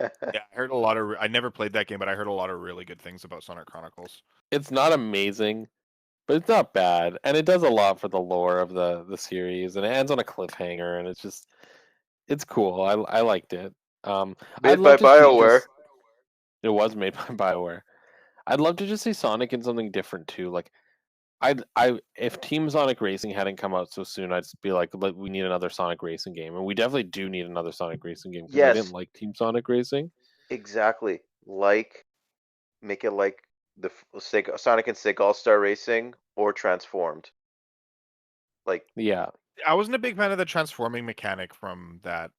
Yeah, I heard a lot of I never played that game, but I heard a lot of really good things about Sonic Chronicles. It's not amazing, but it's not bad, and it does a lot for the lore of the series, and it ends on a cliffhanger, and it's cool. I liked it. I'd made love by to see BioWare. just it was made by BioWare. I'd love to just see Sonic in something different too. Like I if Team Sonic Racing hadn't come out so soon, I'd just be like, we need another Sonic Racing game, and we definitely do need another Sonic Racing game because I didn't Yes, like Team Sonic Racing. exactly. Like make it like the Sega, Sonic and Sega All Star Racing or Transformed. Like Yeah, I wasn't a big fan of the transforming mechanic from that.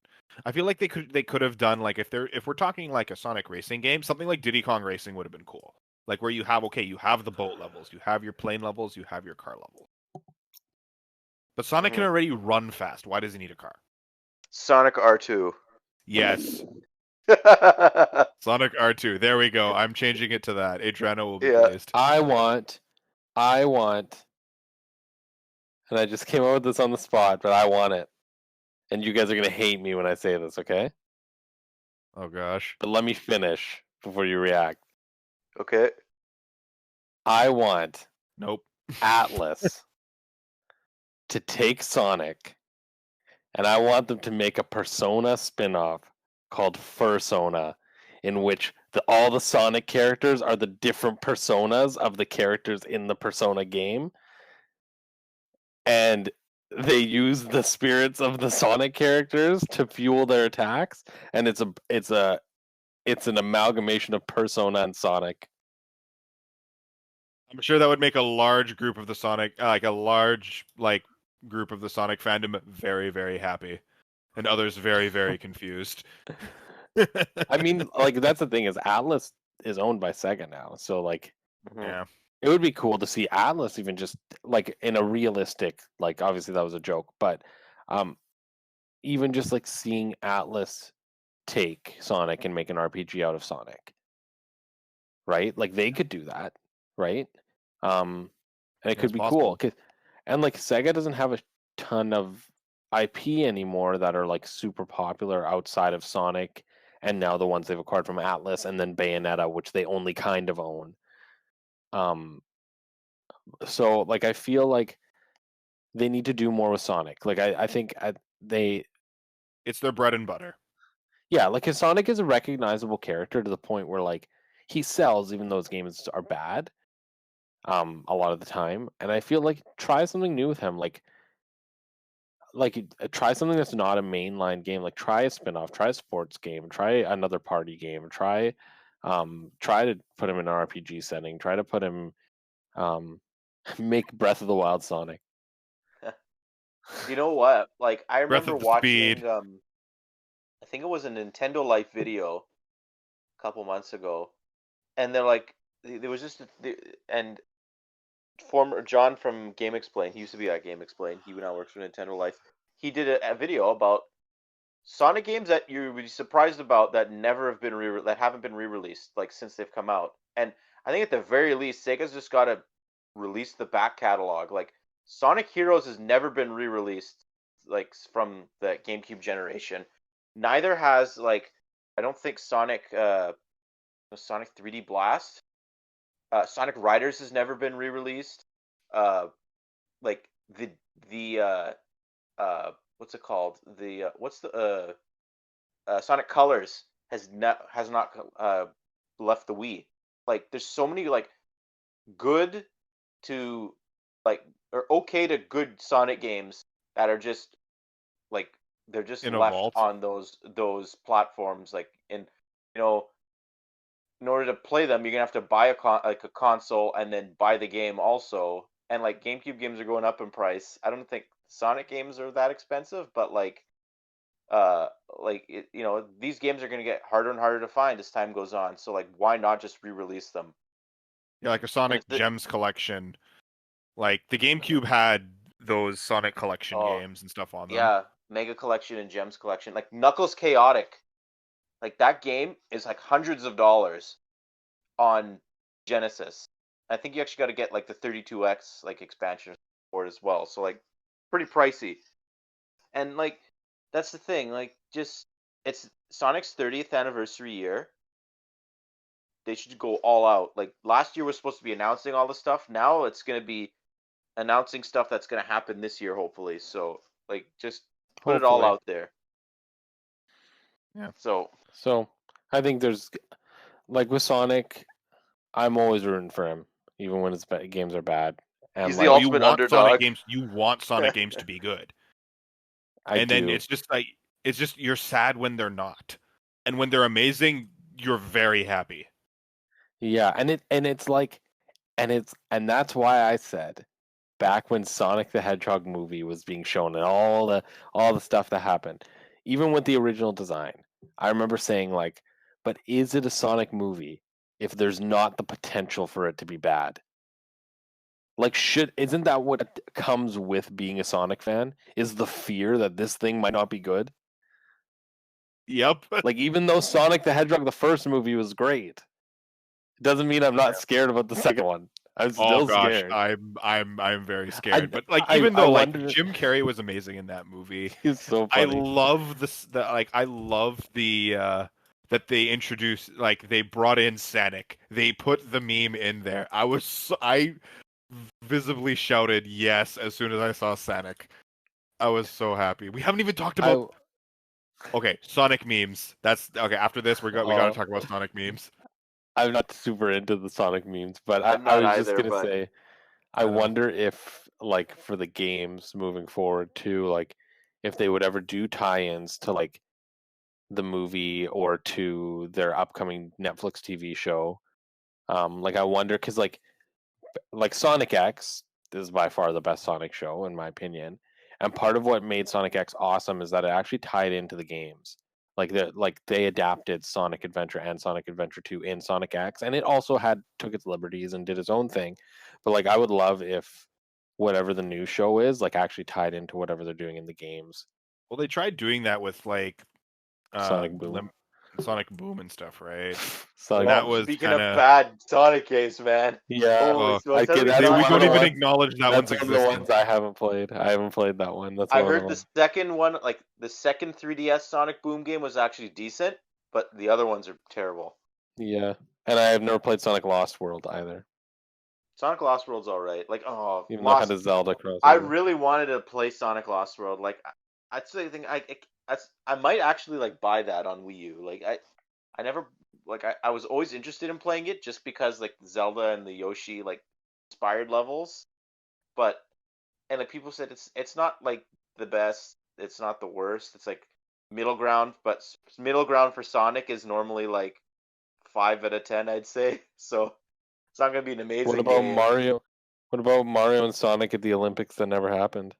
I feel like they could have done like if we're talking like a Sonic racing game, something like Diddy Kong Racing would have been cool. Like where you have you have the boat levels, you have your plane levels, you have your car levels. But Sonic can mhm. already run fast. Why does he need a car? Sonic R2. Yes, Sonic R2. There we go. I'm changing it to that. Adriano will be Yeah. pleased. I want, and I just came up with this on the spot, but I want it, and you guys are gonna hate me when I say this, okay? Oh gosh. But let me finish before you react. Okay. I want Nope. Atlas to take Sonic, and I want them to make a Persona spin-off called Fursona, in which all the Sonic characters are the different personas of the characters in the Persona game, and they use the spirits of the Sonic characters to fuel their attacks, and it's an amalgamation of Persona and Sonic. I'm sure that would make a large group of the Sonic, group of the Sonic fandom very, very happy, and others very, very confused. I mean, like that's the thing is Atlas is owned by Sega now, so like Mhm. Yeah. it would be cool to see Atlas even just like in a realistic, like obviously that was a joke, but um even just like seeing Atlas take Sonic and make an RPG out of Sonic, right? Like they could do that, right? And it Yeah, could it's be cool. possible. And like Sega doesn't have a ton of IP anymore that are like super popular outside of Sonic, and now the ones they've acquired from Atlas and then Bayonetta, which they only kind of own. Um, so like I feel like they need to do more with Sonic. Like I think they It's their bread and butter. yeah, like his Sonic is a recognizable character to the point where like he sells even though his games are bad. A lot of the time, and I feel like try something new with him. Try something that's not a mainline game. Like try a spin-off, try a sports game, try another party game, try to put him in an RPG setting, try to put him make Breath of the Wild Sonic. You know what? Like I Breath remember of the watching Speed. I think it was a Nintendo Life video a couple months ago, and they're like there was just and former John from Game Explain, he used to be at Game Explain. He now works for Nintendo Life. He did a video about Sonic games that you would be surprised about that never have been that haven't been re-released like since they've come out. And I think at the very least, Sega's just got to release the back catalog. Like Sonic Heroes has never been re-released like from the GameCube generation. Neither has like I don't think Sonic 3D Blast. Sonic Riders has never been re-released. Uh, like the what's it called? The what's the Sonic Colors has not left the Wii. Like there's so many like good to like or okay to good Sonic games that are just like they're just In a left vault. on those platforms like you know in order to play them you're gonna have to buy like a console and then buy the game also, and like GameCube games are going up in price. I don't think Sonic games are that expensive, but uh these games are going to get harder and harder to find as time goes on, so like why not just re-release them? Yeah, like a And Sonic it's Gems collection. Like the GameCube had those Sonic collection oh games and stuff on them. yeah, Mega Collection and Gems Collection, like Knuckles Chaotic, like that game is like hundreds of dollars on Genesis. I think you actually got to get like the 32X like expansion for it as well, so like pretty pricey. And like that's the thing, like just it's Sonic's 30th anniversary year. They should go all out. Like last year was supposed to be announcing all the stuff. Now it's going to be announcing stuff that's going to happen this year, hopefully. So like just put it all Hopefully. out there. Yeah. So I think there's like with Sonic, I'm always rooting for him, even when his games are bad. And He's the like You ultimate want Sonic underdog. games. You want Sonic games to be good, I and then do, it's just you're sad when they're not, and when they're amazing, you're very happy. yeah, and that's why I said back when Sonic the Hedgehog movie was being shown and all the stuff that happened, even with the original design, I remember saying like, but is it a Sonic movie if there's not the potential for it to be bad? Like, isn't that what comes with being a Sonic fan? Is the fear that this thing might not be good? Yep. Like, even though Sonic the Hedgehog, the first movie was great, it doesn't mean I'm not scared about the second one. I'm Oh still gosh, scared. I'm very I scared. But like I even I though like wonder. Jim Carrey was amazing in that movie, He's so I funny. love I love the that they introduced, like they brought in Sonic. They put the meme in there. I visibly shouted yes as soon as I saw Sonic. I was so happy. We haven't even talked I about Sonic memes. That's okay. After this, we got to talk about Sonic memes. I'm not super into the Sonic memes, but I'm I not was just either, gonna but say I I know. wonder if like for the games moving forward too, like if they would ever do tie-ins to like the movie or to their upcoming Netflix TV show. Like I wonder because like Sonic X is by far the best Sonic show in my opinion. And part of what made Sonic X awesome is that it actually tied into the games. Like they adapted Sonic Adventure and Sonic Adventure 2 in Sonic X, and it also had took its liberties and did its own thing. But like I would love if whatever the new show is, like actually tied into whatever they're doing in the games. Well, they tried doing that with like Sonic Boom. Sonic Boom and stuff, right? Sonic That oh, was speaking kind of of bad Sonic games, man. Yeah. Holy oh, smokes, have Okay, we that's we talked one of don't the even about? ones acknowledge that that's one's one of the existence. ones I haven't played. I haven't played that one. That's I one of heard the them. second one, like the second 3DS Sonic Boom game, was actually decent, but the other ones are terrible. Yeah. And I have never played Sonic Lost World either. Sonic Lost World's all right. Like, oh, Even though it had Lost. a Zelda I crossover. really wanted to play Sonic Lost World. Like, I'd say think I might actually like buy that on Wii U. Like, I never like I was always interested in playing it just because like Zelda and the Yoshi like inspired levels, but and like people said it's not like the best, it's not the worst. It's like middle ground, but middle ground for Sonic is normally like 5 out of 10, I'd say. So it's not gonna be an What amazing about game. Mario? What about Mario and Sonic at the Olympics that never happened?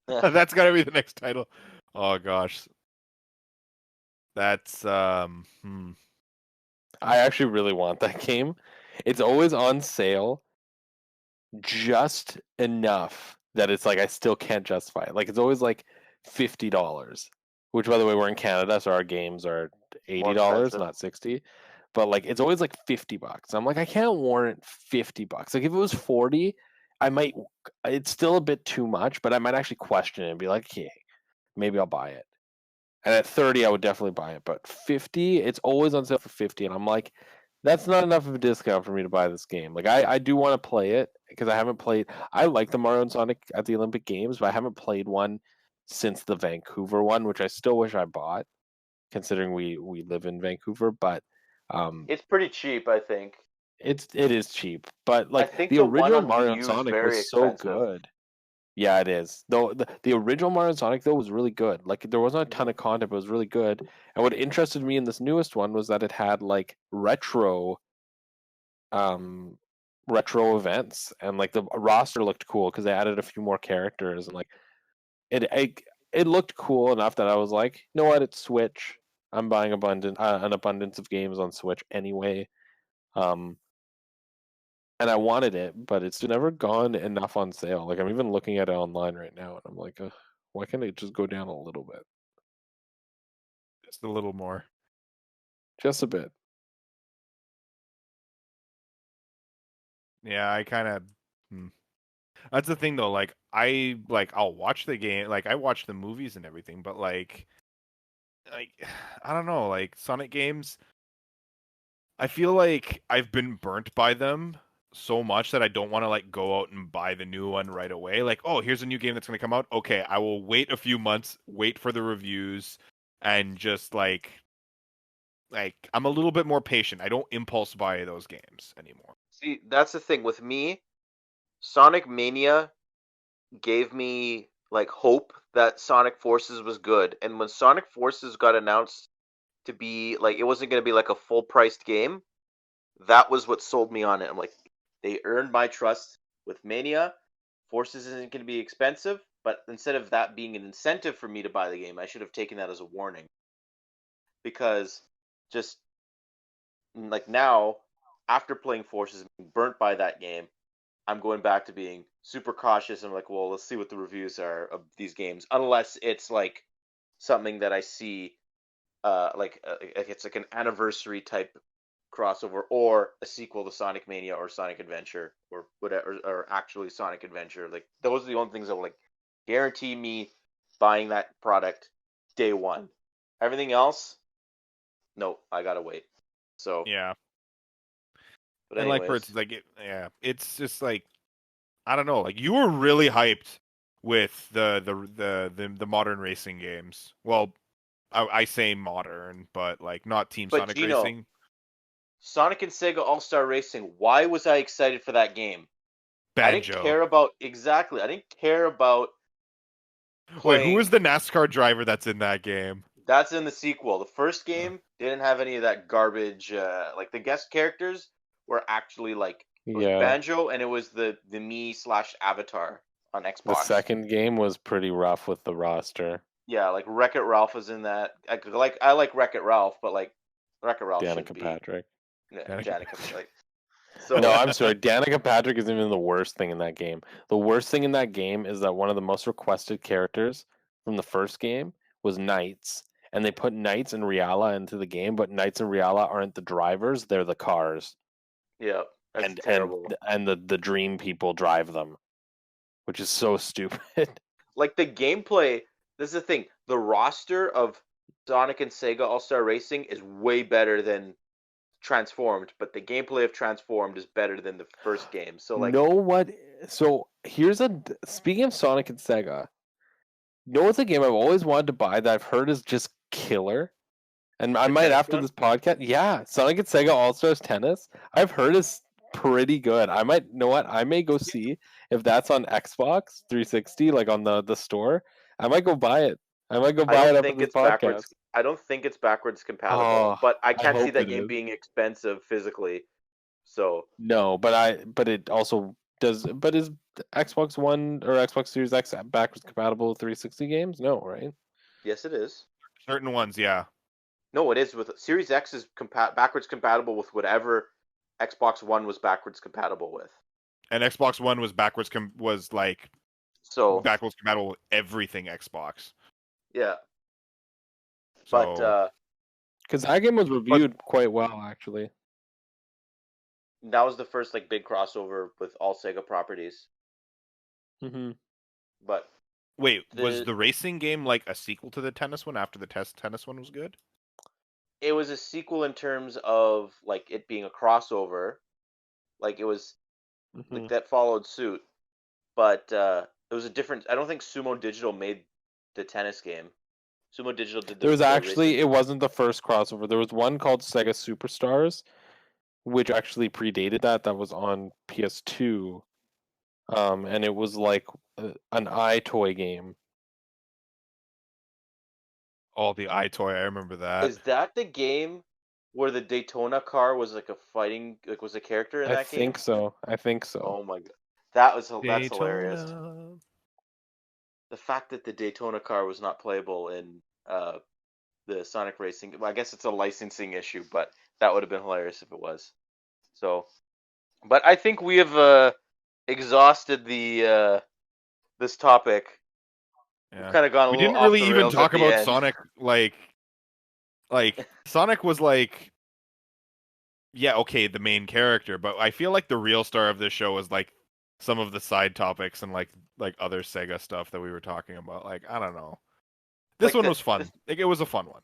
That's got to be the next title. Oh gosh, that's I actually really want that game. It's always on sale just enough that it's like I still can't justify it. Like it's always like $50. Which by the way, we're in Canada, so our games are More $80, expensive. not 60. But like it's always like $50. I'm like, I can't warrant $50. Like if it was 40, I might it's still a bit too much, but I might actually question it and be like, okay, maybe I'll buy it. And at 30, I would definitely buy it. But 50, it's always on sale for 50. And I'm like, that's not enough of a discount for me to buy this game. Like I do want to play it because I haven't played I like the Mario and Sonic at the Olympic Games, but I haven't played one since the Vancouver one, which I still wish I bought, considering we live in Vancouver. But It's pretty cheap, I think. it is cheap. But I like think the the one original on Wii Mario and U is Sonic was very so expensive. good. Yeah, it is. Though the original Mario and Sonic though was really good. Like there wasn't a ton of content, but it was really good. And what interested me in this newest one was that it had like um retro events and like the roster looked cool because they added a few more characters and like it looked cool enough that I was like, you know what, it's Switch. I'm buying an abundance of games on Switch anyway. Um and I wanted it, but it's never gone enough on sale. Like I'm even looking at it online right now, and I'm like, why can't it just go down a little bit, just a little more. just a bit? Yeah, I kind of. That's the thing though. I'll watch the game. Like I watch the movies and everything, but like I don't know. Like Sonic games, I feel like I've been burnt by them so much that I don't want to like go out and buy the new one right away. Like, oh, here's a new game that's going to come out. Okay, I will wait a few months, wait for the reviews, and just like I'm a little bit more patient. I don't impulse buy those games anymore. See, that's the thing with me. Sonic Mania gave me like hope that Sonic Forces was good, and when Sonic Forces got announced to be like it wasn't going to be like a full priced game, that was what sold me on it. I'm like, they earned my trust with Mania. Forces isn't going to be expensive, but instead of that being an incentive for me to buy the game, I should have taken that as a warning. Because just like now, after playing Forces and being burnt by that game, I'm going back to being super cautious. I'm like, well, let's see what the reviews are of these games, unless it's like something that I see, like it's like an anniversary type crossover or a sequel to Sonic Mania or Sonic Adventure or whatever, or actually Sonic Adventure. Like those are the only things that will like guarantee me buying that product day one. Everything else, No, I gotta wait. So, Yeah. but And like for anyways, it's like it's just like I don't know, like you were really hyped with the modern racing games. Well, I say modern, but like not Team but Sonic Gino, Racing. Sonic and Sega All-Star Racing. Why was I excited for that game? I didn't Banjo. care about exactly. I didn't care about Wait, who playing. is the NASCAR driver that's in that game? That's in the sequel. The first Uh, game didn't have any of that garbage. Like the guest characters were actually like it was Yeah. Banjo and it was the me slash Avatar on The Xbox. second game was pretty rough with the roster. Yeah, like Wreck-It Ralph was in that. I like Wreck-It Ralph, but like Wreck-It Ralph shouldn't Danica be. Patrick. Yeah, Danica Janica. Patrick. Like No, so. I'm sorry. Danica Patrick isn't even the worst thing in that game. The worst thing in that game is that one of the most requested characters from the first game was Knights. And they put Knights and Riala into the game, but Knights and Riala aren't the drivers, they're the cars. Yeah, that's And and terrible. and the dream people drive them, which is so stupid. Like the gameplay. This is the thing. The roster of Sonic and Sega All Star Racing is way better than Transformed, but the gameplay of Transformed is better than the first game. So like, Know what? So here's a speaking of Sonic and Sega. Know what's a game I've always wanted to buy that I've heard is just killer? And I the might tennis after one. this podcast. Yeah, Sonic and Sega All Stars Tennis. I've heard is pretty good. I might know what I may go see if that's on Xbox 360, like on the store. I might go buy it. I might go I buy don't it after think this it's backwards. podcast. I don't think it's backwards compatible, Oh, but I I can't see hope that it game is. being expensive physically. So No, but it also does. But is the Xbox One or Xbox Series X backwards compatible with 360 games? No, right? yes, it is. Certain ones, yeah. No, it is. With Series X is backwards compatible with whatever Xbox One was backwards compatible with. And Xbox One was was like So backwards compatible with everything Xbox. yeah, but So, Because that game was but reviewed quite well, actually. that was the first like big crossover with all Sega properties. Hmm. But wait, was the the racing game like a sequel to the tennis one after the tennis one was good? it was a sequel in terms of like it being a crossover. Like it was like Hmm. that followed suit, but it was a different. I don't think Sumo Digital made the tennis game. Sumo Digital did There was the racing actually, it game. wasn't the first crossover. There was one called Sega Superstars, which actually predated that. That was on PS2. And it was like an iToy game. Oh, the iToy, I remember that. Is that the game where the Daytona car was like a fighting, like was a character in I that game? think so. I think so. Oh my god, that's hilarious. Daytona. The fact that the Daytona car was not playable in the Sonic Racing. Well, I guess it's a licensing issue, but that would have been hilarious if it was. So, but I think we have exhausted the this topic. We've Yeah. kind of gone a We little didn't off really the even rails at talk the about end. Sonic like Sonic was like yeah, okay, the main character, but I feel like the real star of this show was like some of the side topics and like other Sega stuff that we were talking about. Like, I don't know. This Like one was fun. Like, it was a fun one.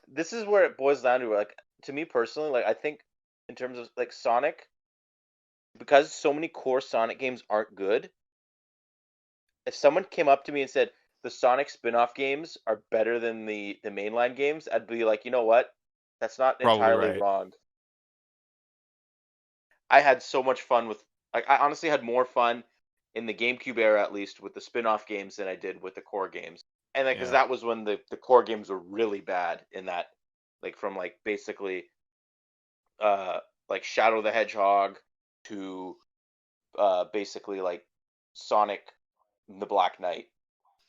this is where it boils down to. Like to me personally, like I think in terms of like Sonic, because so many core Sonic games aren't good. If someone came up to me and said the Sonic spin-off games are better than the mainline games, I'd be like, you know what? That's not Probably entirely right. wrong. I had so much fun with like I honestly had more fun in the GameCube era at least with the spin-off games than I did with the core games. And like cuz Yeah. that was when the core games were really bad in that like from like basically uh like Shadow the Hedgehog to basically like Sonic the Black Knight.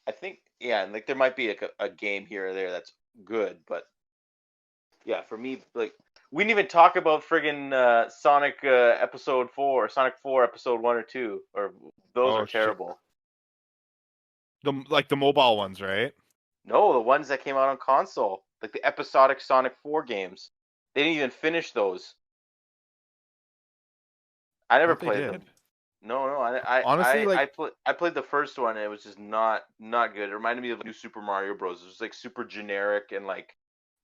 I think yeah, and like there might be a game here or there that's good, but yeah, for me, like we didn't even talk about friggin' Sonic Episode 4, Sonic 4 Episode 1 or 2, or those are Oh shit. terrible. The mobile ones, right? No, the ones that came out on console, like the episodic Sonic 4 games, they didn't even finish those. I never Thought they played did. them. No, Honestly, like I played the first one and it was just not good. It reminded me of New Super Mario Bros. It was like super generic and like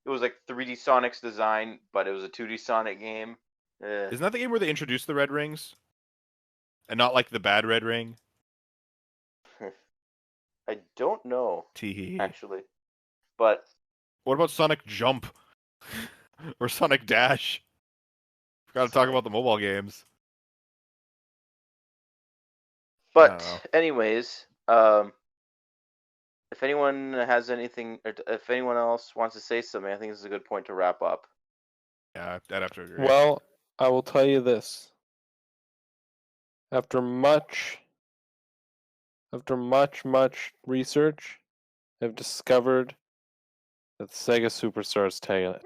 It was like 3D Sonic's design, but it was a 2D Sonic game. Isn't that the game where they introduced the red rings? And not like the bad red ring? I don't know Tee. actually, but What about Sonic Jump? Or Sonic Dash? Got to talk Sonic- about the mobile games. I don't know. But anyways, if anyone has anything, or if anyone else wants to say something, I think this is a good point to wrap up. Yeah, I'd have to agree. Well, I will tell you this. After much research, I've discovered that Sega Superstars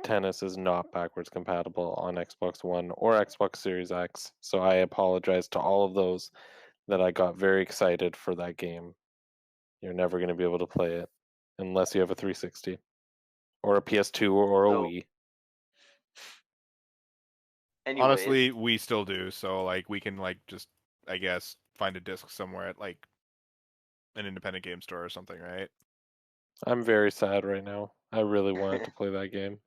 Tennis is not backwards compatible on Xbox One or Xbox Series X. So I apologize to all of those that I got very excited for that game. You're never going to be able to play it unless you have a 360 or a PS2 or a So, Wii. anyways, Honestly, we still do. So like we can like just I guess find a disc somewhere at like an independent game store or something, right? I'm very sad right now. I really wanted to play that game.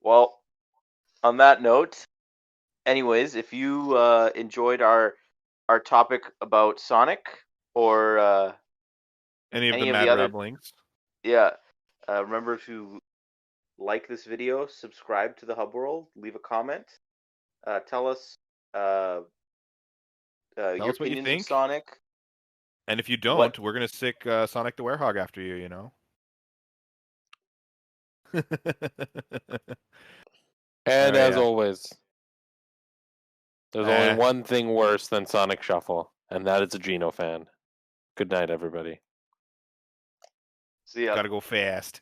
well, on that note, anyways, if you enjoyed our topic about Sonic or Any of the any of the mad other, ramblings. yeah, remember to like this video, subscribe to the Hub World, leave a comment, tell us Tell your us what you opinions of think. Sonic. And if you What don't, we're gonna sick Sonic the Werehog after you, you know? And as yeah. always, there's only one thing worse than Sonic Shuffle, and that is a Gino fan. Good night, everybody. See ya. Gotta go fast.